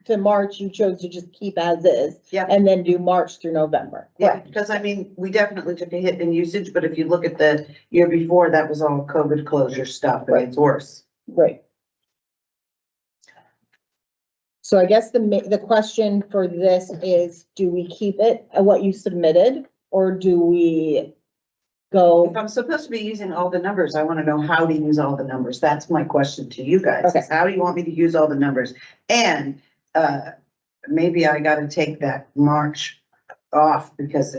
to March, you chose to just keep as is. Yeah. And then do March through November. Yeah, because I mean, we definitely took a hit in usage, but if you look at the year before, that was all COVID closure stuff, and it's worse. Right. So I guess the question for this is, do we keep it at what you submitted, or do we go? If I'm supposed to be using all the numbers, I want to know how to use all the numbers. That's my question to you guys. Okay. Is how do you want me to use all the numbers? And, maybe I gotta take that March off because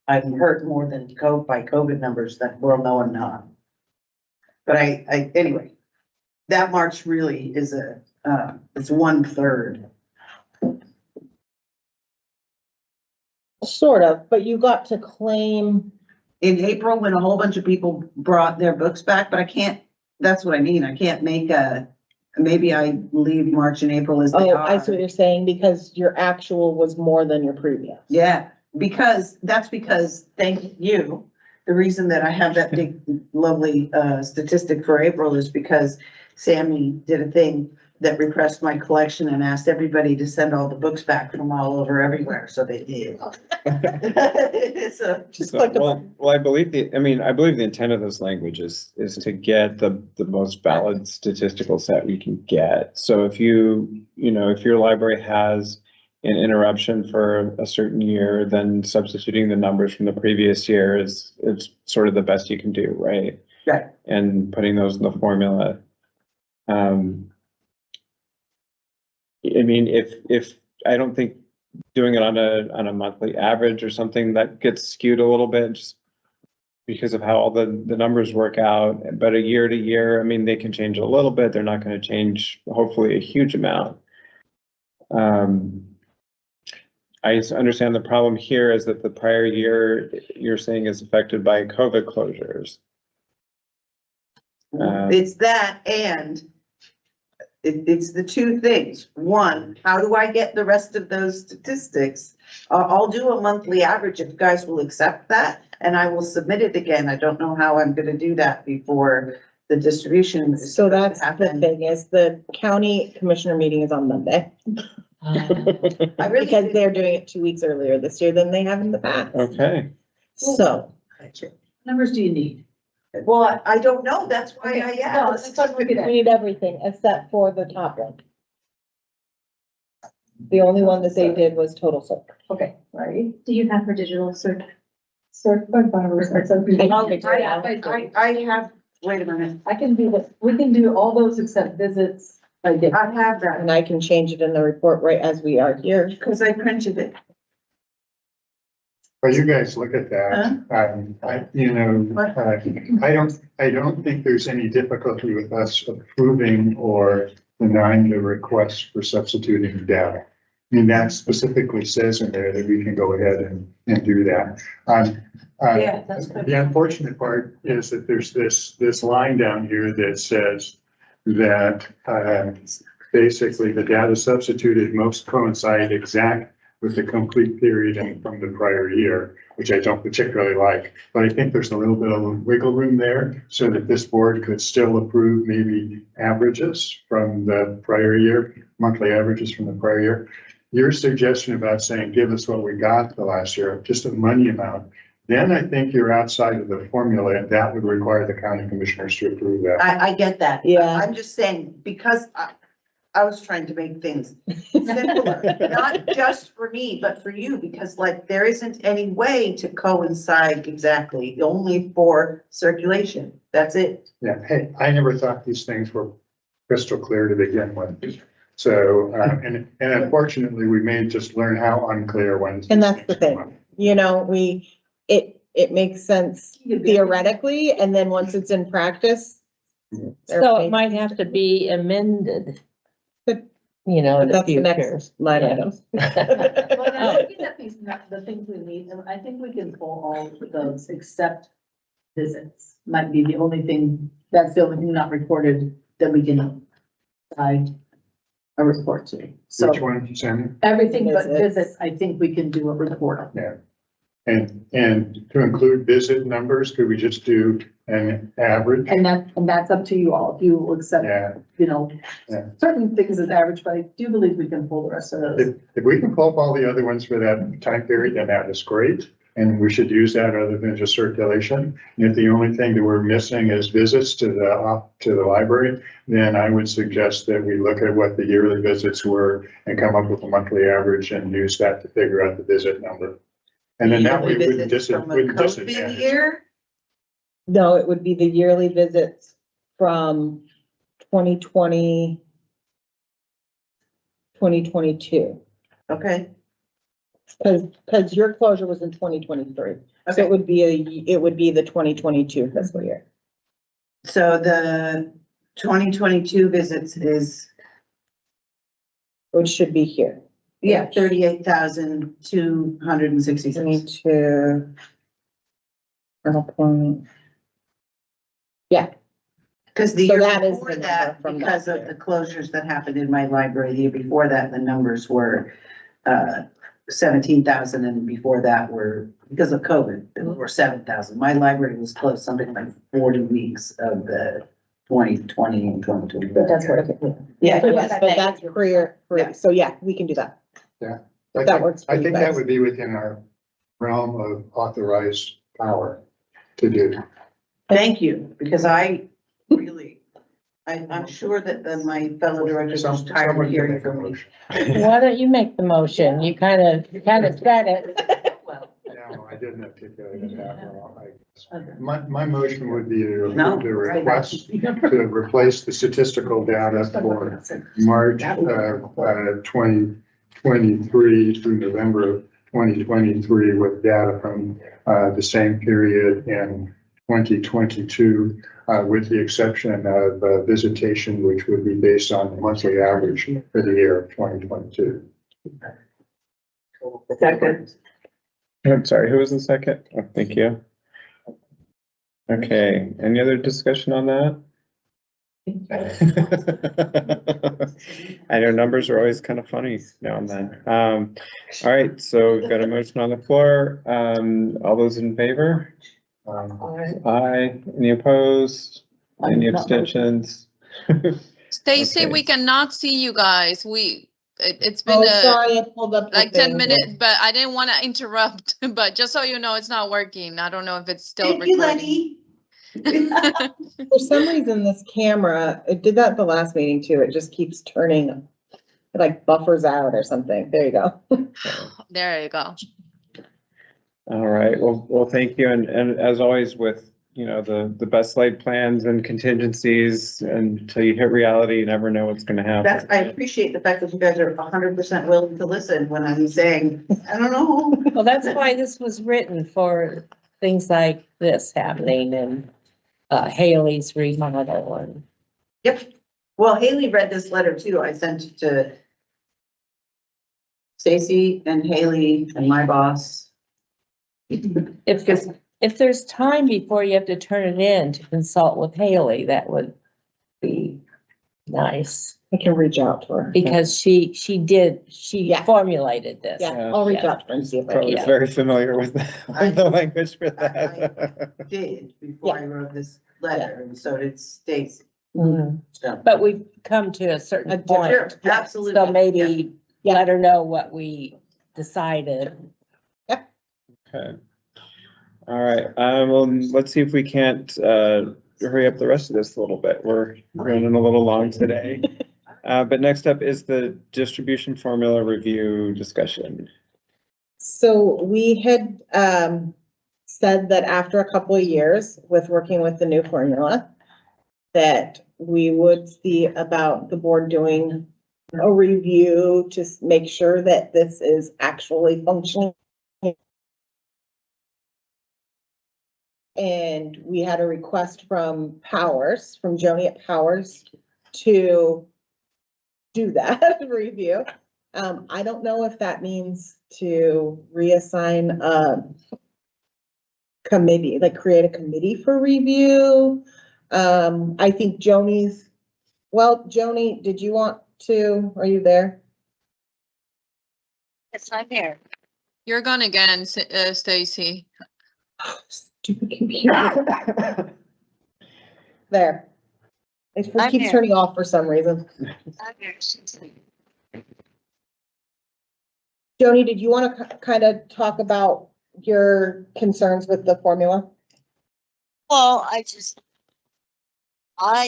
I'm hurt more than by COVID numbers that well, no, I'm not. But anyway, that March really is it's 1/3. Sort of, but you got to claim, In April, when a whole bunch of people brought their books back, but I can't, that's what I mean, I can't make maybe I leave March and April as they oh, I see what are. you're saying, because your actual was more than your previous. Yeah, because, thank you, the reason that I have that big lovely statistic for April is because Sammy did a thing that repressed my collection and asked everybody to send all the books back from all over everywhere, so they did. So, Just like, Well, I believe the intent of this language is to get the most valid statistical set we can get. So if if your library has an interruption for a certain year, then substituting the numbers from the previous year is sort of the best you can do, right? Right. And putting those in the formula. I mean, if I don't think doing it on a monthly average or something that gets skewed a little bit just because of how all the numbers work out, but a year to year, I mean, they can change a little bit. They're not going to change, hopefully, a huge amount. I understand the problem here is that the prior year you're saying is affected by COVID closures. it's that and it's the two things. One, how do I get the rest of those statistics? I'll do a monthly average if you guys will accept that, and I will submit it again. I don't know how I'm gonna do that before the distribution. is so that's the happen. thing, is the county commissioner meeting is on Monday. I really Because think- they're doing it 2 weeks earlier this year than they have in the past. Okay. So, Numbers do you need? Well, I don't know. That's why I asked. we need everything except for the top one. The only one that they did was total soap. Okay, right. Do you have her digital Certified borrowers are something. I have, wait a minute, I can do this, we can do all those except visits. I have that, And I can change it in the report right as we are here. because I printed it. Well, you guys look at that, I don't think there's any difficulty with us approving or denying the request for substituting data. I mean, that specifically says in there that we can go ahead and do that. Yeah, that's good. The unfortunate part is that there's this line down here that says that, basically the data substituted most coincide exact with the complete period and from the prior year, which I don't particularly like, but I think there's a little bit of wiggle room there so that this board could still approve maybe averages from the prior year, monthly averages from the prior year. Your suggestion about saying, give us what we got the last year, just a money amount, then I think you're outside of the formula and that would require the county commissioners to approve that. I get that. Yeah. I'm just saying, because I was trying to make things simpler, not just for me, but for you, because like there isn't any way to coincide exactly, only for circulation. That's it. Yeah, hey, I never thought these things were crystal clear to begin with. So, and unfortunately, we may just learn how unclear ones. And that's the thing, it makes sense theoretically, and then once it's in practice. So it might have to be amended. In the That's the future. next line Yeah. item. Well, I'm looking at the things we need, and I think we can pull all of those except visits. Might be the only thing, that's the only thing not recorded that we can add a report to. So Which one, Sammy? everything but Visits. visits, I think we can do a report on. Yeah. And to include visit numbers, could we just do an average? And that's up to you all, if you will accept, Yeah, Yeah. certain things as average, but I do believe we can pull the rest of those. if we can pull up all the other ones for that time period, then that is great. And we should use that other than just circulation. And if the only thing that we're missing is visits to the library, then I would suggest that we look at what the yearly visits were and come up with a monthly average and use that to figure out the visit number. And then that way we wouldn't Visits from a COVID disadvantage. year. No, it would be the yearly visits from 2020, 2022. Okay, Cause your closure was in 2023. So it would be the 2022 fiscal year. So the 2022 visits is, Which should be here. 38,266. 22. Point. Yeah, Because the So year that is before the that, number from because that of year. the closures that happened in my library, the year before that, the numbers were 17,000, and before that were, because of COVID, it were 7,000. My library was closed something like 40 weeks of the 2020 and 2021. but that's what. Yeah. Yes, but that's career, so yeah, we can do that. That works for I you think that guys. would be within our realm of authorized power to do. Thank you, because I really, I'm sure that my fellow directors are tired of Someone can hearing make a from me. motion. Why don't you make the motion? You kind of said it. No, I didn't articulate it that well. My motion would be to No, approve the right. request to replace the statistical data for March 2023 through November of 2023 with data from the same period in 2022, with the exception of visitation, which would be based on the monthly average for the year of 2022. Second. I'm sorry, who was the second? Oh, thank you. Okay, any other discussion on that? I know numbers are always kind of funny now and then. All right, so we've got a motion on the floor. All those in favor? Aye. Any opposed? Any abstentions? Stacy, we Okay. cannot see you guys. It's been Oh, sorry, I pulled up the like 10 thing. minutes, but I didn't want to interrupt. But just so you know, it's not working. I don't know if it's still Thank you, recording. Lenny. For some reason, this camera, it did that the last meeting too. It just keeps turning, it like buffers out or something. There you go. There you go. All right, well, thank you. And as always with, you know, the best laid plans and contingencies, until you hit reality, you never know what's gonna happen. I appreciate the fact that you guys are 100% willing to listen when I'm saying, I don't know. Well, that's why this was written, for things like this happening and Haley's remodel and. Yep. Well, Haley read this letter too. I sent to Stacy and Haley and my boss. If there's time before you have to turn it in to consult with Haley, that would be nice. I can reach out to her. Because she Yeah. formulated this. Yeah, I'll reach out to her and see if I Probably can. very familiar with the language for that. Did before I wrote this letter, and so did Stacy. Mhm. So, But we've come to a certain point. sure, absolutely. So maybe let her know what we decided. Okay. All right, well, let's see if we can't hurry up the rest of this a little bit. We're running a little long today. But next up is the distribution formula review discussion. So we had said that after a couple of years with working with the new formula, that we would see about the board doing a review to make sure that this is actually functioning. And we had a request from Powers, from Joni at Powers, to do that review. I don't know if that means to reassign a committee, like create a committee for review. I think Joni's, well, Joni, did you want to, are you there? Yes, I'm here. You're gone again, Stacy. Stupid computer. There. It I'm keeps here. turning off for some reason. I'm here. Joni, did you want to kind of talk about your concerns with the formula? Well, I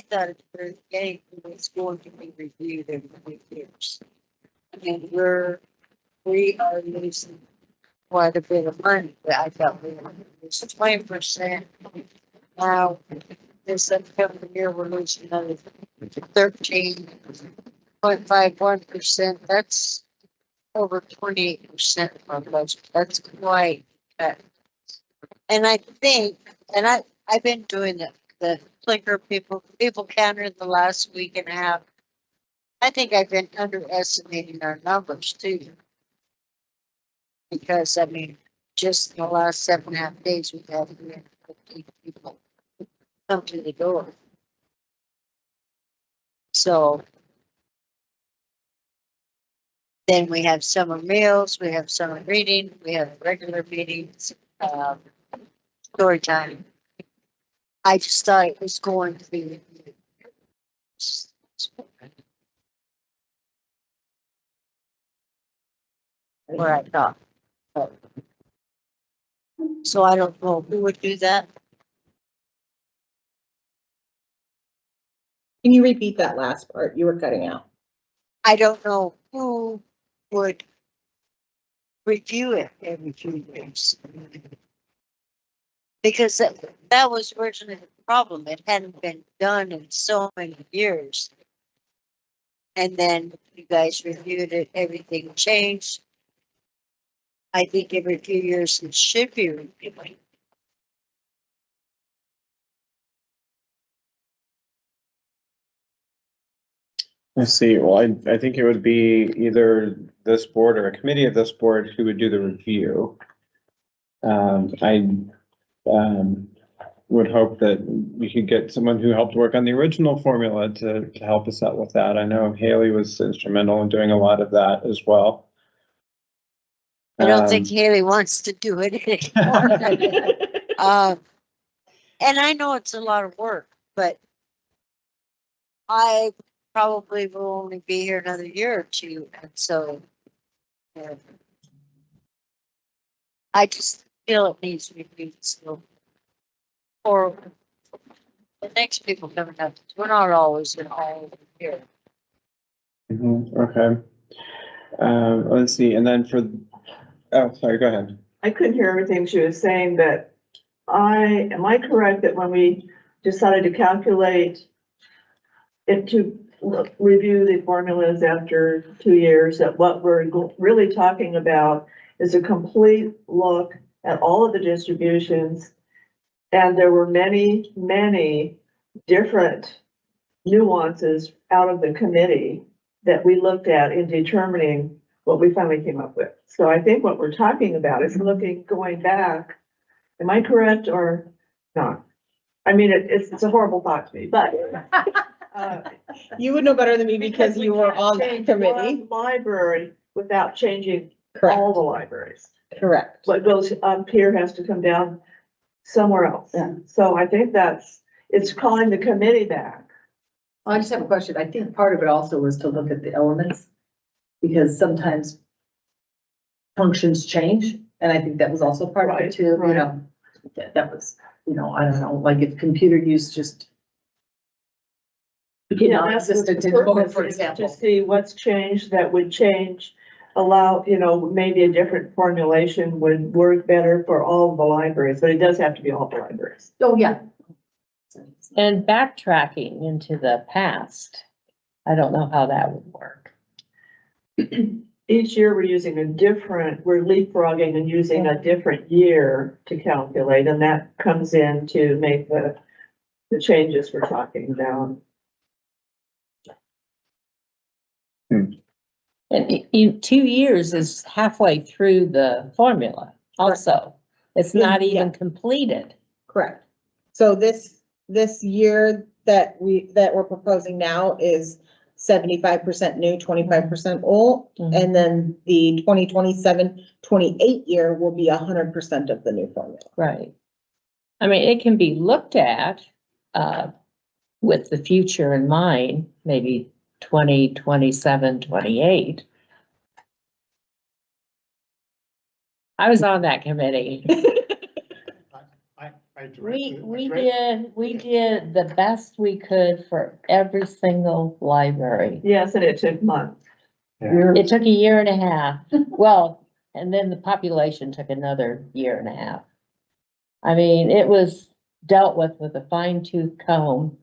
thought at the very beginning it was going to be reviewed every 3 years. I mean, we are losing quite a bit of money, but I thought we were losing 20%. Now, this upcoming year, we're losing another 13.51%. That's over 28% of our budget. That's quite, and I think, and I've been doing the clicker people counter the last week and a half. I think I've been underestimating our numbers too. Because I mean, just in the last 7.5 days, we've had 350 people come to the door. So then we have summer meals, we have summer reading, we have regular meetings, story time. I just thought it was going to be. Where I thought. So I don't know who would do that. Can you repeat that last part? You were cutting out. I don't know who would review it every few years. Because that was originally the problem. It hadn't been done in so many years. And then you guys reviewed it, everything changed. I think every few years it should be reviewed. Let's see, well, I think it would be either this board or a committee of this board who would do the review. I would hope that we could get someone who helped work on the original formula to help us out with that. I know Haley was instrumental in doing a lot of that as well. I don't think Haley wants to do it anymore. And I know it's a lot of work, but I probably will only be here another year or two, and so I just feel it needs to be reviewed still. Or the next people coming up, we're not always in all here. Okay. Let's see, and then for, oh, sorry, go ahead. I couldn't hear everything she was saying, but am I correct that when we decided to calculate it to review the formulas after 2 years, that what we're really talking about is a complete look at all of the distributions. And there were many, many different nuances out of the committee that we looked at in determining what we finally came up with. So I think what we're talking about is going back. Am I correct or not? I mean, it's a horrible thought to me, but You would know better than me because you were on that committee. one library without changing Correct. all the libraries. Correct. What goes up here has to come down somewhere else. Yeah. So I think it's calling the committee back. I just have a question. I think part of it also was to look at the elements, because sometimes functions change, and I think that was also part of it too, you know. That was, you know, I don't know, like if computer use just non-existent in Board, for example. To see what's changed that would allow, maybe a different formulation would work better for all the libraries, but it does have to be all the libraries. Oh, yeah. And backtracking into the past, I don't know how that would work. Each year we're leapfrogging and using a different year to calculate, and that comes in to make the changes we're talking about. And 2 years is halfway through the formula also. It's not even completed. Correct. So this year that we're proposing now is 75% new, 25% old. Mhm. And then the 2027-28 year will be 100% of the new formula. Right. I mean, it can be looked at, with the future in mind, maybe 2027, 28. I was on that committee. We did the best we could for every single library. Yes, and it took months. It took a year and a half. Well, and then the population took another year and a half. I mean, it was dealt with a fine tooth comb.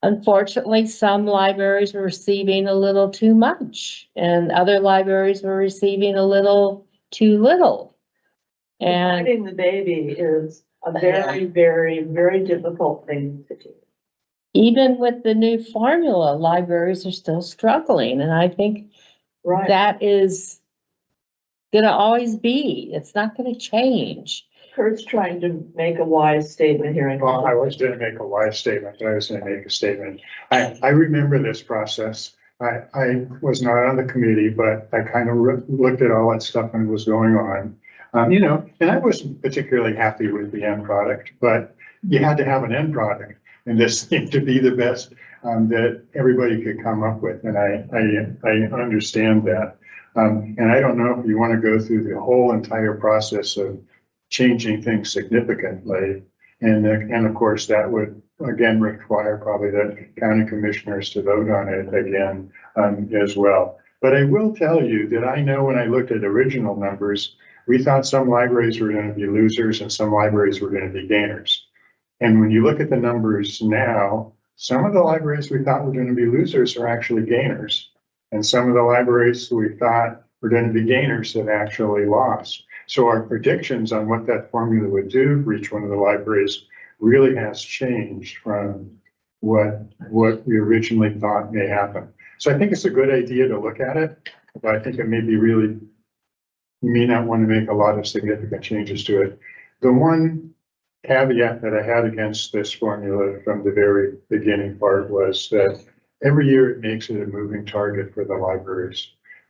unfortunately, some libraries were receiving a little too much and other libraries were receiving a little too little. And Dividing the baby is a very, very, very difficult thing to do. even with the new formula, libraries are still struggling, and I think Right. that is gonna always be, it's not gonna change. Kurt's trying to make a wise statement here. Well, I was gonna make a wise statement, but I was gonna make a statement. I remember this process. I was not on the committee, but I kind of looked at all that stuff and was going on. You know, and I wasn't particularly happy with the end product, but you had to have an end product. And this seemed to be the best that everybody could come up with. And I understand that. And I don't know if you want to go through the whole entire process of changing things significantly. And of course, that would again require probably the county commissioners to vote on it again as well. But I will tell you that I know when I looked at original numbers, we thought some libraries were going to be losers and some libraries were going to be gainers. And when you look at the numbers now, some of the libraries we thought were going to be losers are actually gainers. And some of the libraries we thought were going to be gainers have actually lost. So our predictions on what that formula would do for each one of the libraries really has changed from what we originally thought may happen. So I think it's a good idea to look at it, but I think it may be really, you may not want to make a lot of significant changes to it. The one caveat that I had against this formula from the very beginning part was that every year it makes it a moving target for the libraries.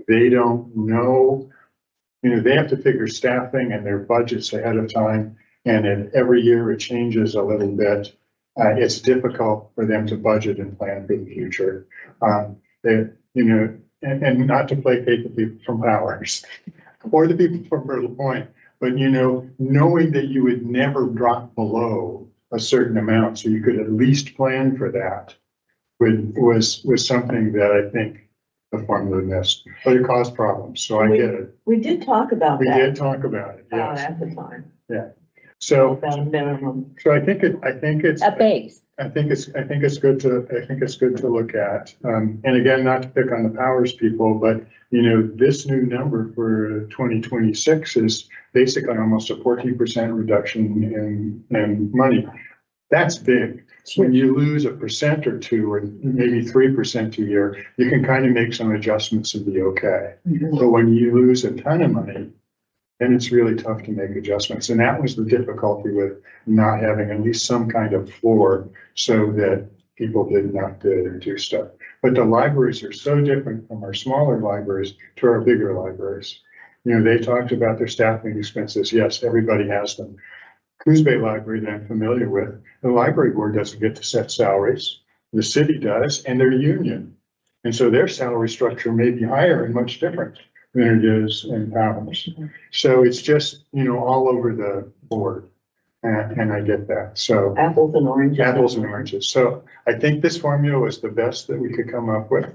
They don't know, you know, they have to figure staffing and their budgets ahead of time. And every year it changes a little bit. It's difficult for them to budget and plan for the future. You know, and not to placate the people from Powers or the people from Myrtle Point, but, you know, knowing that you would never drop below a certain amount, so you could at least plan for that, was something that I think the formula missed, but it caused problems, so I get it. We did talk about We that. did talk about it, yes. At the time. Yeah. So, About a minimum. so I think it's. A base. I think it's good to look at. And again, not to pick on the Powers people, but you know, this new number for 2026 is basically almost a 14% reduction in money. That's big. When you lose 1% or 2%, or maybe 3% a year, you can kind of make some adjustments and be okay. But when you lose a ton of money, then it's really tough to make adjustments. And that was the difficulty with not having at least some kind of floor so that people didn't have to do stuff. But the libraries are so different from our smaller libraries to our bigger libraries. You know, they talked about their staffing expenses. Yes, everybody has them. Coos Bay Library that I'm familiar with, the library board doesn't get to set salaries. The city does, and they're union. And so their salary structure may be higher and much different than it is in Powers. So it's just, you know, all over the board. And I get that. So Apples and oranges. apples and oranges. So I think this formula was the best that we could come up with.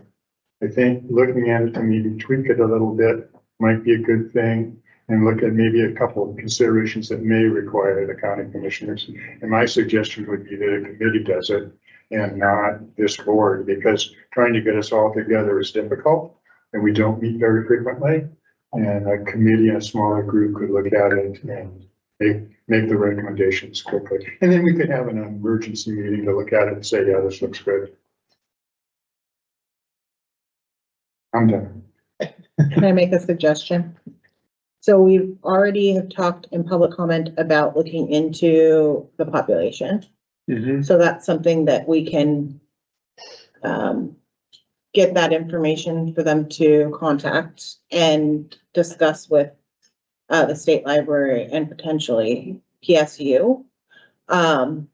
I think looking at it to maybe tweak it a little bit might be a good thing, and look at maybe a couple of considerations that may require the county commissioners. And my suggestion would be that a committee does it and not this board, because trying to get us all together is difficult and we don't meet very frequently. And a committee and a smaller group could look at it and make the recommendations quickly. And then we could have an emergency meeting to look at it and say, yeah, this looks good. I'm done. Can I make a suggestion? So we've already have talked in public comment about looking into the population. So that's something that we can get that information for them to contact and discuss with the state library and potentially PSU. And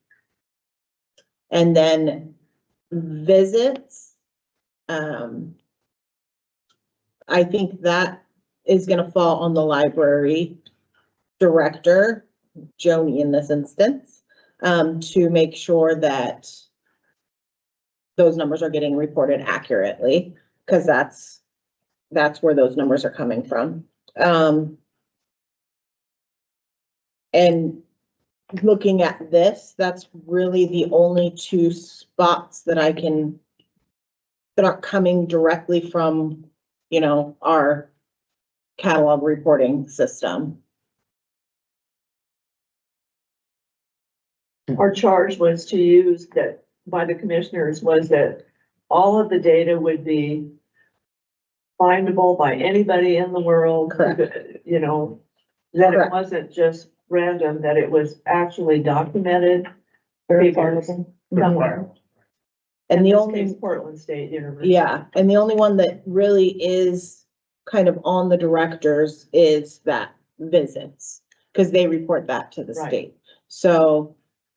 then visits. I think that is going to fall on the library director, Joni in this instance, to make sure that those numbers are getting reported accurately, because that's where those numbers are coming from. And looking at this, that's really the only two spots that that aren't coming directly from, our catalog reporting system. Our charge was to use that by the commissioners was that all of the data would be findable by anybody in the world. Correct. That Correct. it wasn't just random, that it was actually documented. Verifiable. Somewhere. And In the this only, case, Portland State University. yeah, and the only one that really is kind of on the directors is that visits, because they report that to the Right. state. So,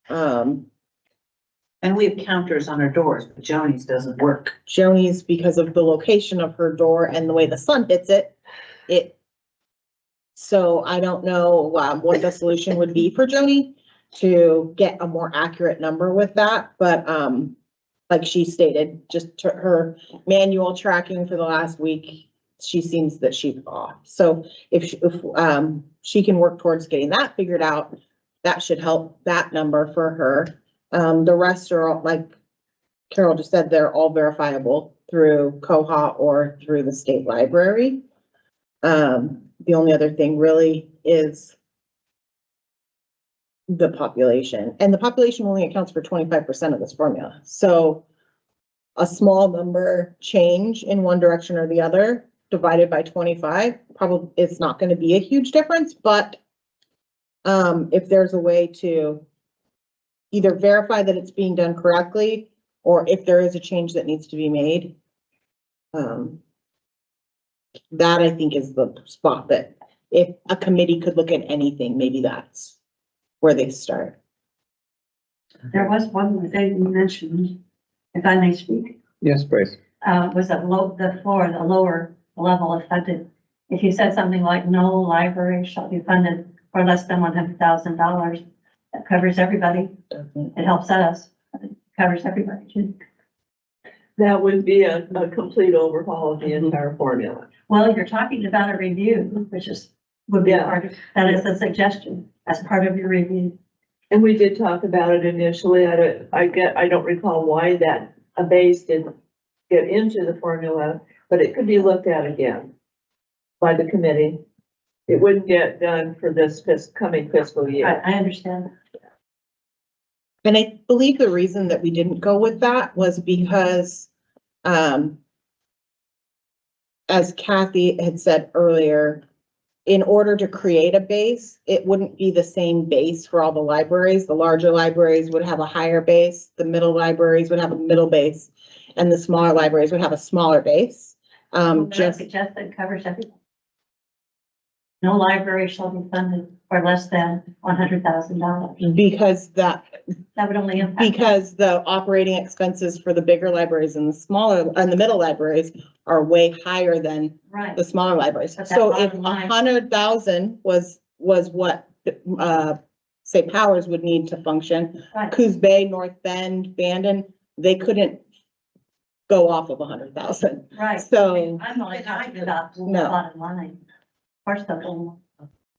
And we have counters on our doors, but Joni's doesn't work. Joni's, because of the location of her door and the way the sun hits it, so I don't know, what the solution would be for Joni to get a more accurate number with that, but, like she stated, just to her manual tracking for the last week, she seems that she's off. So if she can work towards getting that figured out, that should help that number for her. The rest are, like Carol just said, they're all verifiable through Koha or through the state library. The only other thing really is the population, and the population only accounts for 25% of this formula. So a small number change in one direction or the other divided by 25, probably it's not going to be a huge difference, but if there's a way to either verify that it's being done correctly, or if there is a change that needs to be made, that I think is the spot that if a committee could look at anything, maybe that's where they start. There was one more thing you mentioned, if I may speak, Yes, please. was the lower level of funded. If you said something like no library shall be funded for less than $100,000, that covers everybody. It helps us, but it covers everybody too. That would be a complete overhaul of the entire formula. Well, you're talking about a review, which would be part of, that is a suggestion as part of your review. And we did talk about it initially. I don't recall why that a base didn't get into the formula, but it could be looked at again by the committee. It wouldn't get done for this coming fiscal year. I understand. And I believe the reason that we didn't go with that was because, as Kathy had said earlier, in order to create a base, it wouldn't be the same base for all the libraries. The larger libraries would have a higher base, the middle libraries would have a middle base, and the smaller libraries would have a smaller base. Just suggest that covers everything. No library shall be funded for less than $100,000. Because that would only impact. Because the operating expenses for the bigger libraries and the smaller and the middle libraries are way higher than Right. the smaller libraries. But that So if bottom line- 100,000 was what, say Powers would need to function, Right. Coos Bay, North Bend, Bandon, they couldn't go off of 100,000. Right. So, I'm only talking about the No. bottom line. Of course, the whole.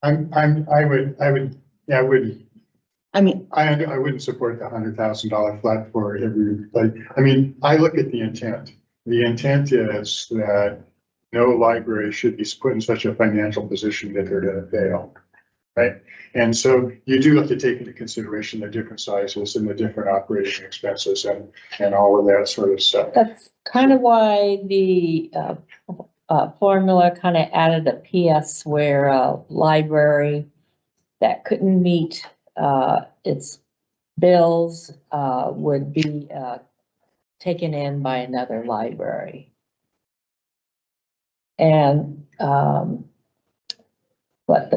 I wouldn't, I mean, I wouldn't support the $100,000 flat for every, I look at the intent. The intent is that no library should be put in such a financial position that they're gonna fail, right? And so you do have to take into consideration the different sizes and the different operating expenses and all of that sort of stuff. That's kind of why the formula kind of added a PS where a library that couldn't meet its bills would be taken in by another library. And the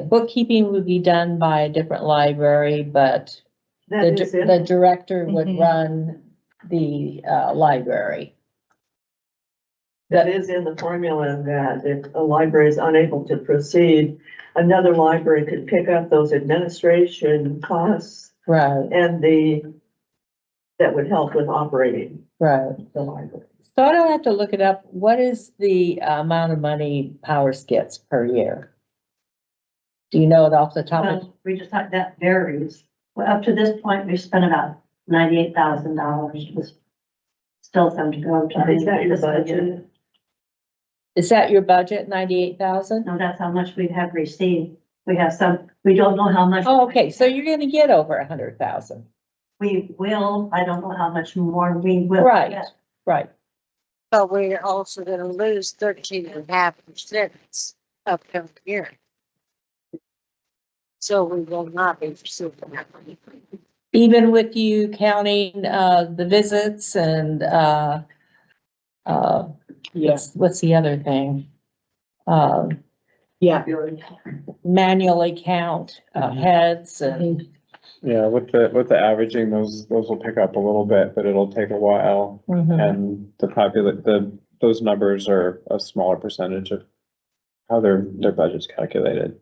bookkeeping would be done by a different library, but the director would run the library. That is in the formula that if a library is unable to proceed, another library could pick up those administration costs. Right. And that would help with operating Right. the library. So I don't have to look it up. What is the amount of money Powers gets per year? Do you know it off the top of? Well, we just thought that varies. Well, up to this point, we've spent about $98,000. Was still some to go to. Is that your this budget. budget? Is that your budget, 98,000? No, that's how much we have received. We have some, we don't know how much. Oh, okay, so you're gonna get over 100,000. We will, I don't know how much more we will. Right, get. right. But we're also gonna lose 13.5% upcoming year. So we will not be receiving that money. Even with you counting, the visits and, Yes, what's the other thing? yeah. Manually count, heads and, Yeah, with the averaging, those will pick up a little bit, but it'll take a while. mhm. And those numbers are a smaller percentage of how their budget's calculated.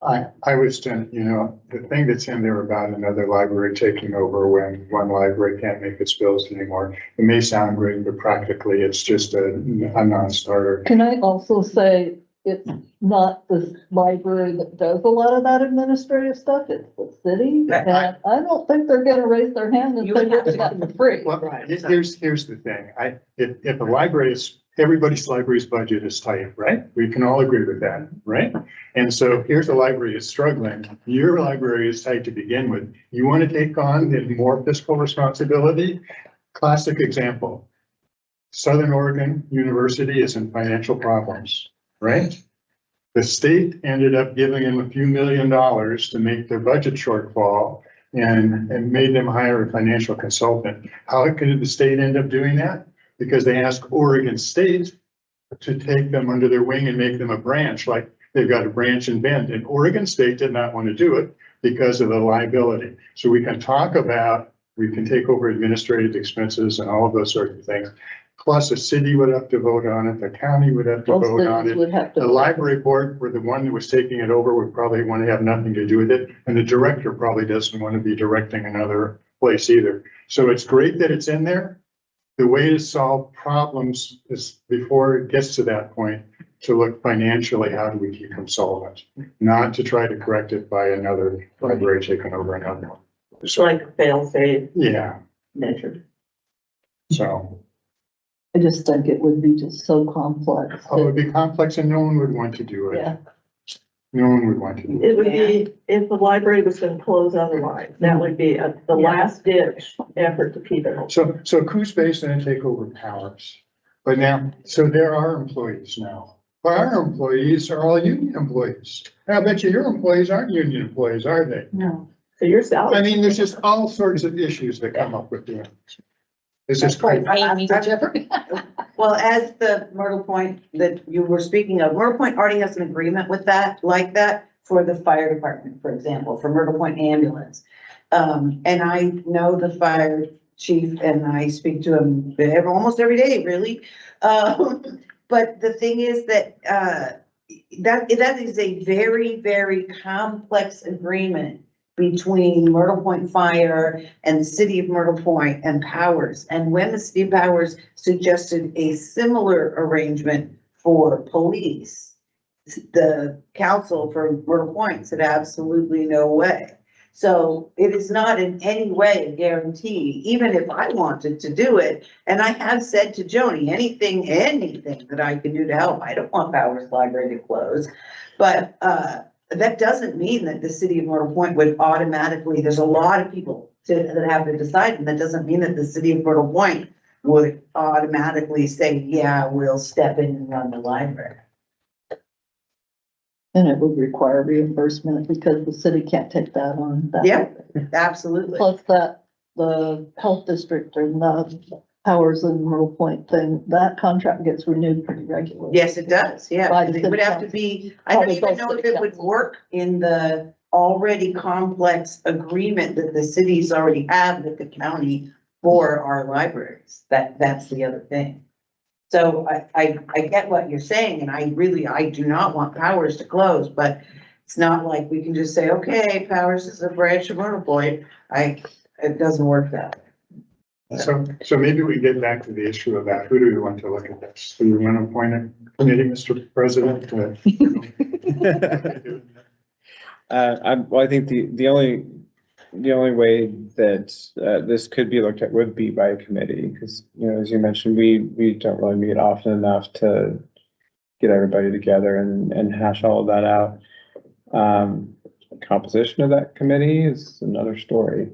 I was, the thing that's in there about another library taking over when one library can't make its bills anymore, it may sound great, but practically it's just a non-starter. Can I also say, it's not the library that does a lot of that administrative stuff, it's the city. And I don't think they're gonna raise their hand and You say would we're have to- getting it for free. Well, Right. here's the thing, if the library is, everybody's library's budget is tight, right? We can all agree with that, right? And so here's a library is struggling, your library is tight to begin with. You want to take on the more fiscal responsibility? Classic example. Southern Oregon University is in financial problems, right? The state ended up giving them a few $1 million to make their budget shortfall and made them hire a financial consultant. How could the state end up doing that? Because they asked Oregon State to take them under their wing and make them a branch, like they've got a branch in Bend. And Oregon State did not want to do it because of the liability. So we can talk about, we can take over administrative expenses and all of those sorts of things. Plus a city would have to vote on it, the county would have to Most vote on cities it. would have to. The library board, where the one that was taking it over, would probably want to have nothing to do with it. And the director probably doesn't want to be directing another place either. So it's great that it's in there. The way to solve problems is, before it gets to that point, to look financially, how do we keep them solvent? Not to try to correct it by another library taking over another one. It's like a fail-safe Yeah, measure. so, I just think it would be just so complex. it would be complex and no one would want to do it. Yeah. No one would want to do it. It would be, if the library was gonna close otherwise, that would be the last ditch effort to keep it open. So Coos Basin and take over Powers. But now, so there are employees now. But our employees are all union employees. And I bet your employees aren't union employees, are they? No. So your salary. I mean, there's just all sorts of issues that come up with doing it. It's just crazy. Well, as the Myrtle Point that you were speaking of, Myrtle Point already has an agreement with that, like that, for the fire department, for example, for Myrtle Point ambulance. And I know the fire chief and I speak to him almost every day, really. But the thing is that, that is a very, very complex agreement between Myrtle Point Fire and the city of Myrtle Point and Powers. And when the city of Powers suggested a similar arrangement for police, the council for Myrtle Point said absolutely no way. So it is not in any way a guarantee, even if I wanted to do it. And I have said to Joni, anything that I can do to help. I don't want Powers Library to close, but, that doesn't mean that the city of Myrtle Point would automatically, there's a lot of people that have to decide, and that doesn't mean that the city of Myrtle Point would automatically say, yeah, we'll step in and run the library. And it would require reimbursement because the city can't take that on. Yeah, absolutely. Plus that, the health district and the Powers and Myrtle Point thing, that contract gets renewed pretty regularly. Yes, it does, yeah. By the It would have to be, I don't even know if it would work in the already complex agreement that the cities already have with the county for our libraries. That's the other thing. So I get what you're saying, and I do not want Powers to close, but it's not like we can just say, okay, Powers is a branch of Myrtle Point. It doesn't work that way. So maybe we get back to the issue about who do we want to look at this? Do we want to appoint a committee, Mr. President? I think the only the only way that, this could be looked at would be by a committee, because, you know, as you mentioned, we don't really meet often enough to get everybody together and hash all of that out. Composition of that committee is another story.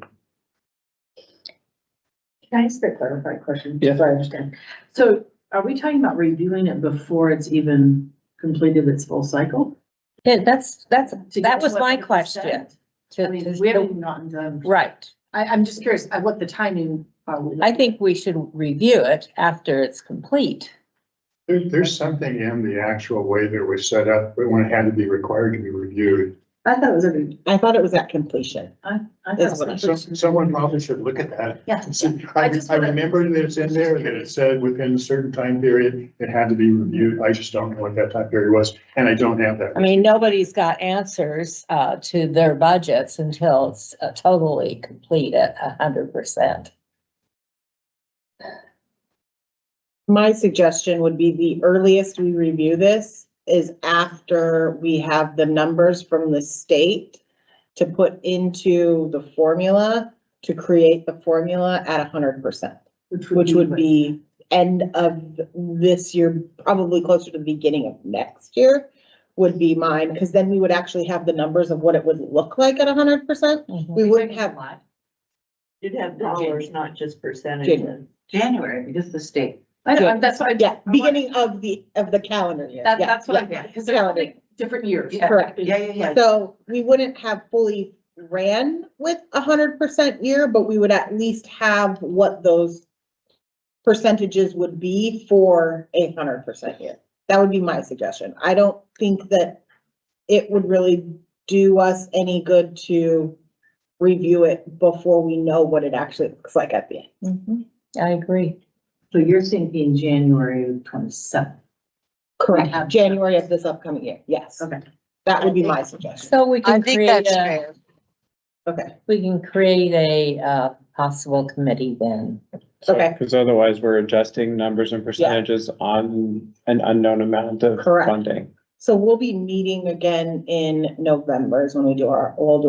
Can I ask a clarifying question? Yeah. So I understand. So are we talking about reviewing it before it's even completed its full cycle? Yeah, that get was to my 100%? question. I mean, we haven't even gotten done. Right. I'm just curious at what the timing are we? I think we should review it after it's complete. There's something in the actual way that it was set up, but when it had to be required to be reviewed. I thought it was already. I thought it was at completion. I Is thought what it was. Someone probably should look at that. Yeah. See, I I just I wanna- remember that it's in there, that it said within a certain time period, it had to be reviewed. I just don't know what that time period was, and I don't have that. I mean, nobody's got answers, to their budgets until it's totally complete at 100%. My suggestion would be the earliest we review this is after we have the numbers from the state to put into the formula, to create the formula at 100%, which would be end of this year, probably closer to the beginning of next year would be mine, because then we would actually have the numbers of what it would look like at 100%. We wouldn't have. You'd have dollars, not just percentages. January, because the state. That's what I. Yeah, beginning of the calendar year. Yeah, That's what I yeah. meant, because they're all different years. Correct. Yeah. So we wouldn't have fully ran with 100% year, but we would at least have what those percentages would be for 100% year. That would be my suggestion. I don't think that it would really do us any good to review it before we know what it actually looks like at the end. I agree. So you're thinking January of 27. Correct. January of this upcoming year. Yes. Okay. That would be my suggestion. So we I can think create that's a, fair. Okay. we can create a possible committee then. Okay. Because otherwise we're adjusting numbers and percentages on an unknown amount of Correct. funding. So we'll be meeting again in November is when we'll do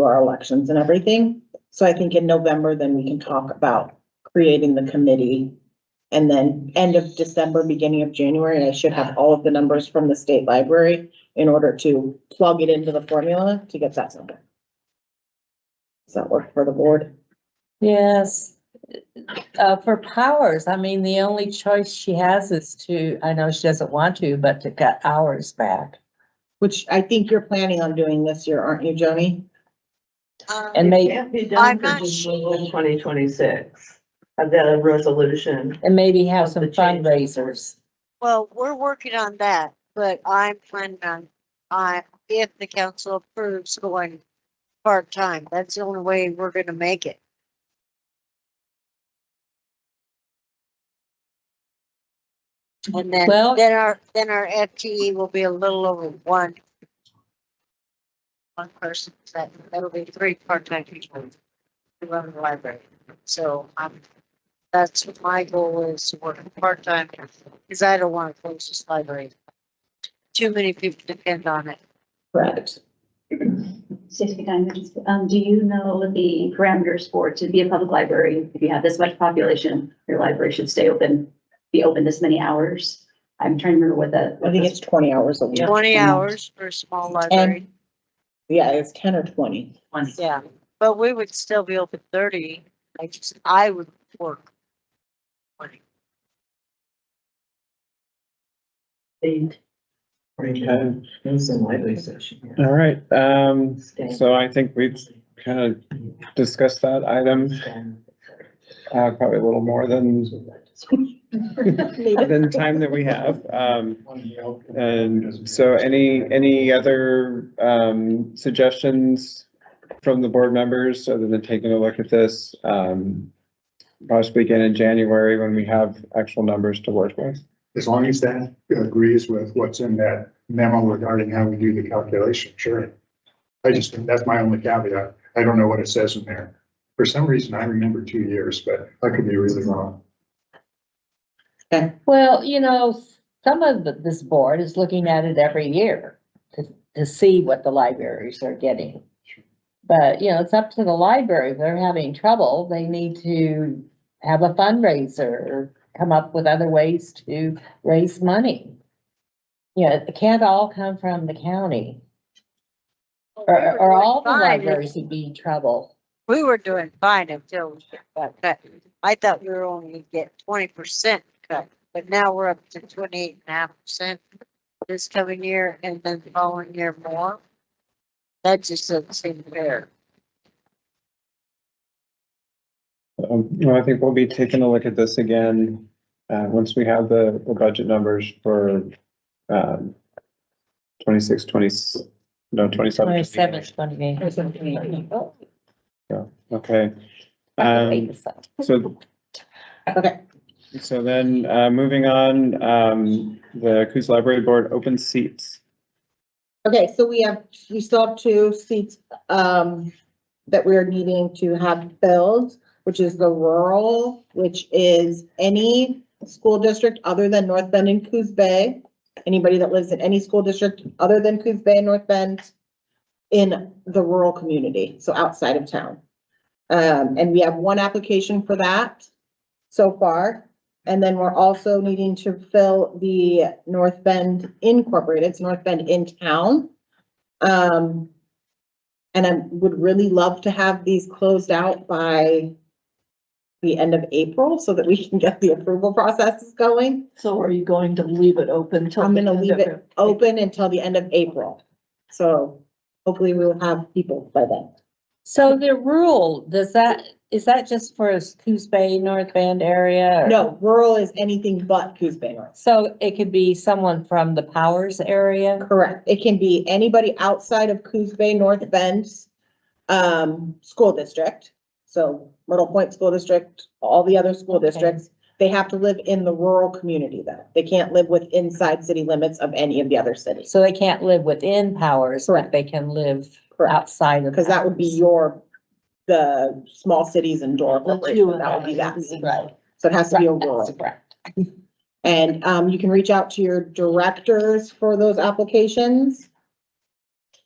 our elections and everything. So I think in November, then we can talk about creating the committee. And then end of December, beginning of January, I should have all of the numbers from the state library in order to plug it into the formula to get that number. Does that work for the board? Yes. For Powers, I mean, the only choice she has is to, I know she doesn't want to, but to cut hours back. Which I think you're planning on doing this year, aren't you, Joni? And It maybe, can't be I'm done for not just sure. 2026. Of the resolution. and maybe have Of some the change. fundraisers. Well, we're working on that, but I'm planning on, if the council approves going part-time, that's the only way we're gonna make it. And then, Well- then our FTE will be a little over one person, that'll be 3 part-time people to run the library. So, that's what my goal is, to work part-time, because I don't want to close this library. Too many people depend on it. Correct. Stacy Diamond, do you know the parameters for to be a public library? If you have this much population, your library should be open this many hours. I'm trying to remember what I think it's 20 hours a week. 20 hours for a small library. Yeah, it's 10 or 20. Yeah, but we would still be open 30. I would work 20. Okay. All right, so I think we've kind of discussed that item, probably a little more than the time that we have. And so any other, suggestions from the board members other than taking a look at this? Possibly again in January when we have actual numbers to work with. As long as that agrees with what's in that memo regarding how we do the calculation, sure. I just think that's my only caveat. I don't know what it says in there. For some reason, I remember 2 years, but I could be really wrong. Well, you know, some of this board is looking at it every year to see what the libraries are getting. But, you know, it's up to the library. If they're having trouble, they need to have a fundraiser or come up with other ways to raise money. You know, it can't all come from the county, or all the libraries would be in trouble. We were doing fine until we got cut. I thought we were only gonna get 20% cut, but now we're up to 28.5% this coming year and then the following year more. That just doesn't seem fair. Well, I think we'll be taking a look at this again, once we have the budget numbers for, 26, 20, no, 27. 27, 28. Yeah, okay. So, Okay, so then, moving on, the Coos Library Board open seats. okay, so we still have 2 seats, that we're needing to have filled, which is the rural, which is any school district other than North Bend and Coos Bay. Anybody that lives in any school district other than Coos Bay and North Bend in the rural community, so outside of town. And we have 1 application for that so far. And then we're also needing to fill the North Bend Incorporated, it's North Bend in town. And I would really love to have these closed out by the end of April so that we can get the approval processes going. So are you going to leave it open till? I'm the gonna end leave of it open until the end of April. So hopefully we will have people by then. So the rural, is that just for Coos Bay, North Bend area? or- No, rural is anything but Coos Bay North. So it could be someone from the Powers area? Correct. It can be anybody outside of Coos Bay North Bend's school district. So Myrtle Point School District, all the other school Okay. districts, they have to live in the rural community though. They can't live with inside city limits of any of the other cities. So they can't live within Powers, but Correct. they can live Correct. outside of. Because that would be Powers. the small cities and door That's you corporations, and that would be that. Right. So it has to be a Right, rural. that's correct. And you can reach out to your directors for those applications.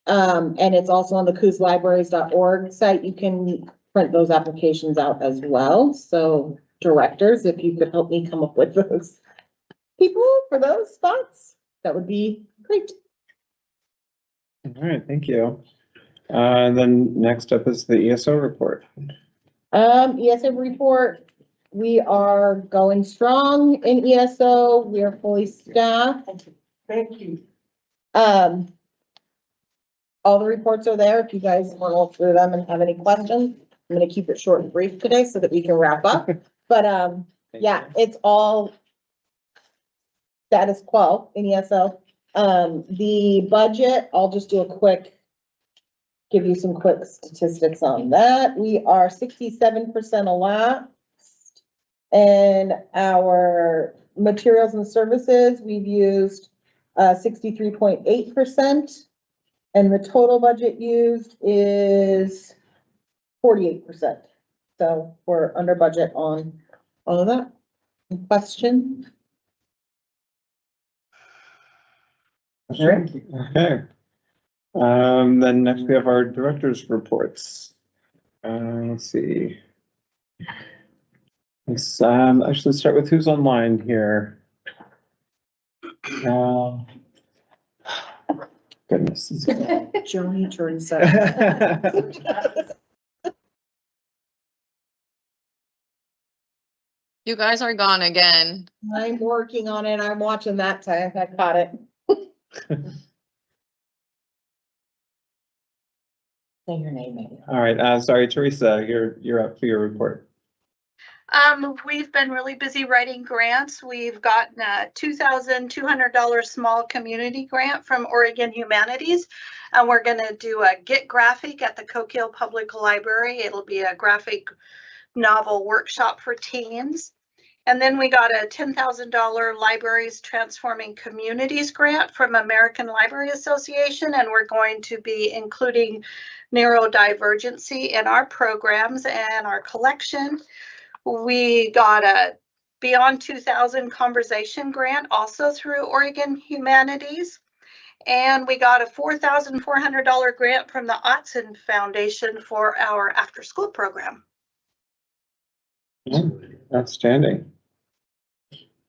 And it's also on the cooslibraries.org site. You can print those applications out as well. So directors, if you could help me come up with those people for those spots, that would be great. All right, thank you. And then next up is the ESO report. ESO report, we are going strong in ESO. We are fully staffed. Thank you. All the reports are there. If you guys want to look through them and have any questions, I'm gonna keep it short and brief today so that we can wrap up. But, yeah, it's all status quo in ESO. The budget, I'll just do a quick, give you some quick statistics on that. We are 67% elapsed. And our materials and services, we've used 63.8%. And the total budget used is 48%. So we're under budget on all of that. Question? All right. Okay. Then next we have our director's reports. Let's see. Let's actually start with who's online here. Goodness. Joni turns You guys are gone again. I'm working on it. I'm watching that time. I caught it. Say your name, maybe. All right, sorry, Teresa, you're up for your report. We've been really busy writing grants. We've gotten a $2,200 small community grant from Oregon Humanities. And we're gonna do a Get Graphic at the Coquille Public Library. It'll be a graphic novel workshop for teens. And then we got a $10,000 Libraries Transforming Communities grant from American Library Association, and we're going to be including neurodivergency in our programs and our collection. We got a Beyond 2000 Conversation grant also through Oregon Humanities. And we got a $4,400 grant from the Otson Foundation for our after-school program. Outstanding.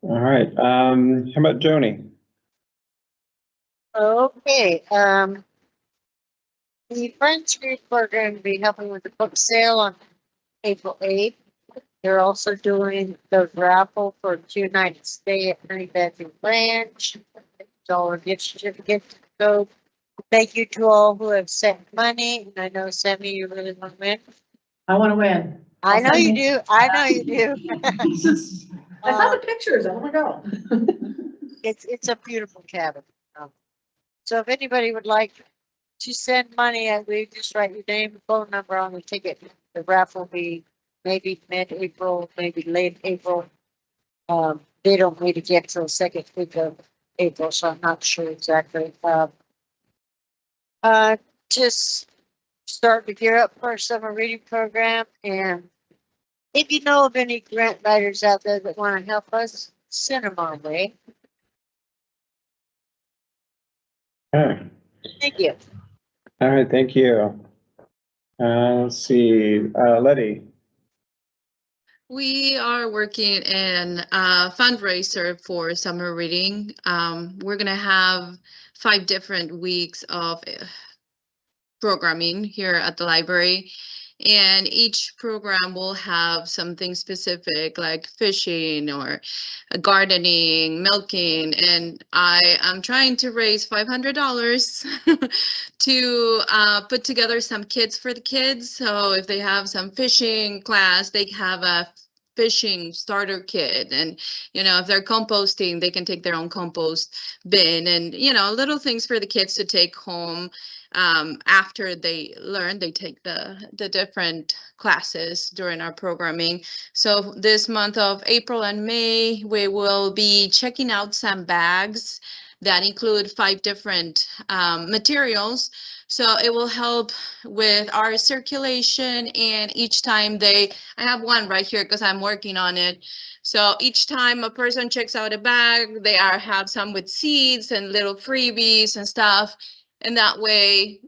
All right, how about Joni? Okay, the French Group are going to be helping with the book sale on April 8th. They're also doing the raffle for 2 nights stay at Honey Badger Ranch. $1 gift certificate to go. Thank you to all who have sent money, and I know Sammy, you really want to win. I want to win. I know you do. I know you do. I saw the pictures. I want to go. It's a beautiful cabin. So if anybody would like to send money, we just write your name and phone number on the ticket. The raffle will be maybe mid-April, maybe late April. They don't meet again till the second week of April, so I'm not sure exactly. Just start to gear up for our summer reading program, and if you know of any grant writers out there that want to help us, send them our way. Okay. Thank you. All right, thank you. Let's see, Letty. We are working in a fundraiser for summer reading. We're gonna have 5 different weeks of programming here at the library. And each program will have something specific like fishing or gardening, milking, and I am trying to raise $500 to put together some kits for the kids. So if they have some fishing class, they have a fishing starter kit, and if they're composting, they can take their own compost bin, and little things for the kids to take home. After they learn, they take the different classes during our programming. So this month of April and May, we will be checking out some bags that include 5 different materials. So it will help with our circulation, and each time I have one right here because I'm working on it. So each time a person checks out a bag, they have some with seeds and little freebies and stuff. And that way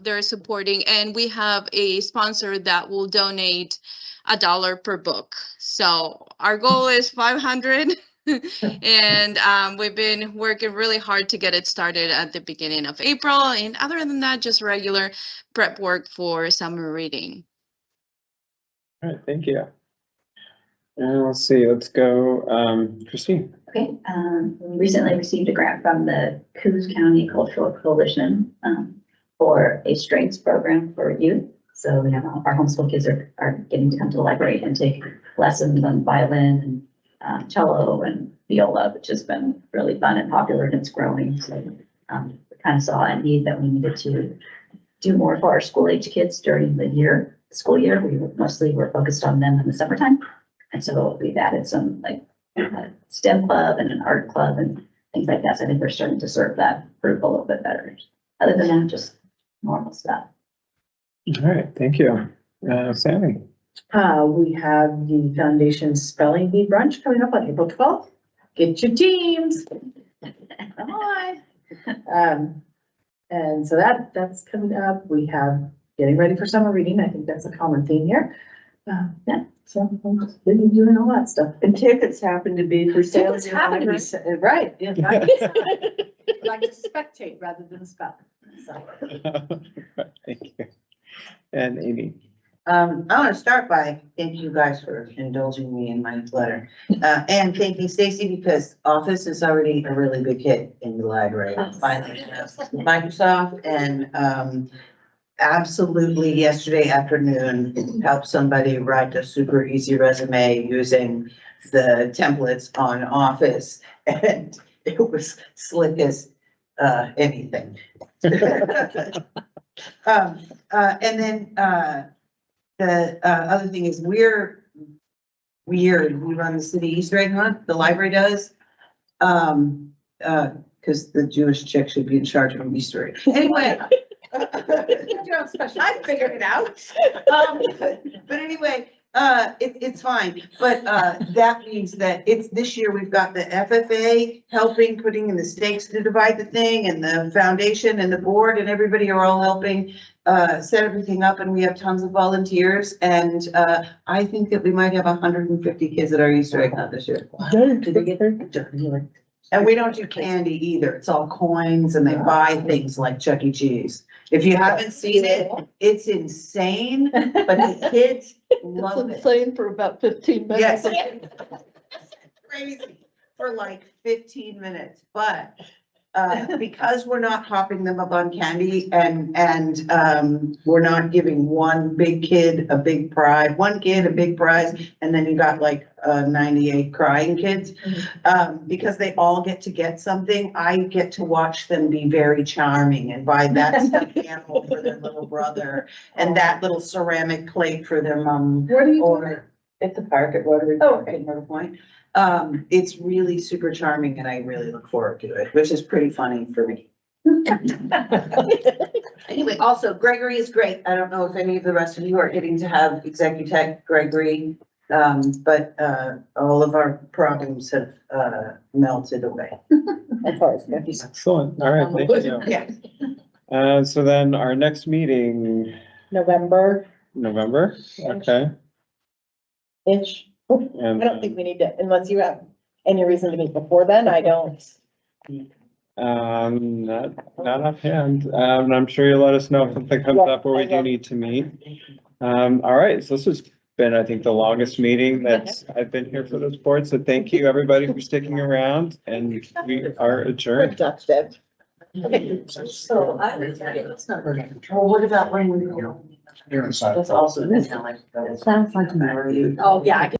they're supporting, and we have a sponsor that will donate $1 per book. So our goal is 500. And we've been working really hard to get it started at the beginning of April. And other than that, just regular prep work for summer reading. All right, thank you. And let's see, let's go, Christine. Okay, we recently received a grant from the Coos County Cultural Coalition for a strengths program for youth. So we have our homeschool kids are getting to come to the library and take lessons on violin and cello and viola, which has been really fun and popular, and it's growing. So we kind of saw a need that we needed to do more for our school age kids during the school year. We mostly were focused on them in the summertime. And so we've added some like a STEM club and an art club and things like that. So I think we're starting to serve that group a little bit better. Other than that, just normal stuff. All right, thank you. Sammy. We have the Foundation Spelling Bee Brunch coming up on April 12th. Get your teams. Come on. And so that's coming up. We have getting ready for summer reading. I think that's a common theme here. Yeah, so I'm just busy doing all that stuff. And tickets happen to be for sale. Tickets happen to be, right, yeah. Like to spectate rather than spell. So. Thank you. And Amy. I want to start by thanking you guys for indulging me in my letter. And thanking Stacy because Office is already a really big hit in the library. Finally, Microsoft and absolutely yesterday afternoon helped somebody write a super easy resume using the templates on Office, and it was slick as anything. And then the other thing is we run the city Easter egg hunt, the library does. Because the Jewish chick should be in charge of an Easter egg. Anyway. I figured it out. But anyway, It's fine, but, that means that it's, this year we've got the FFA helping, putting in the stakes to divide the thing, and the foundation and the board and everybody are all helping, set everything up, and we have tons of volunteers, and, I think that we might have 150 kids at our Easter egg hunt this year. Did they get their? And we don't do candy either. It's all coins, and they buy things like Chuck E. Cheese. If you haven't seen it, it's insane, but the kids love It's it. insane for about 15 minutes. Yes. Crazy for like 15 minutes, but, because we're not hopping them up on candy and we're not giving one big kid a big prize, one kid a big prize, and then you got like, 98 crying kids. Because they all get something, I get to watch them be very charming and buy that stuffed animal for their little brother and that little ceramic plate for their mom. Where do you do Or at the park at Rotary Oh, Park in Myrtle Point. It's really super charming and I really look forward to it, which is pretty funny for me. Anyway, also Gregory is great. I don't know if any of the rest of you are getting to have Executech Gregory. But all of our problems have, melted away. As far as cookies. Excellent. All right, thank you. Yeah. So then our next meeting, November-ish. November, okay. I And don't think we need to, unless you have any reason to meet before then, I don't. not offhand. I'm sure you'll let us know if something comes up where we do need to meet. All right, so this has been, I think, the longest meeting that I've been here for this board. So thank you, everybody, for sticking around, and we are adjourned. Productive. Okay, so I would say it's not very. Well, what about when we, Here inside. That's also. Sounds like. Oh, yeah, I can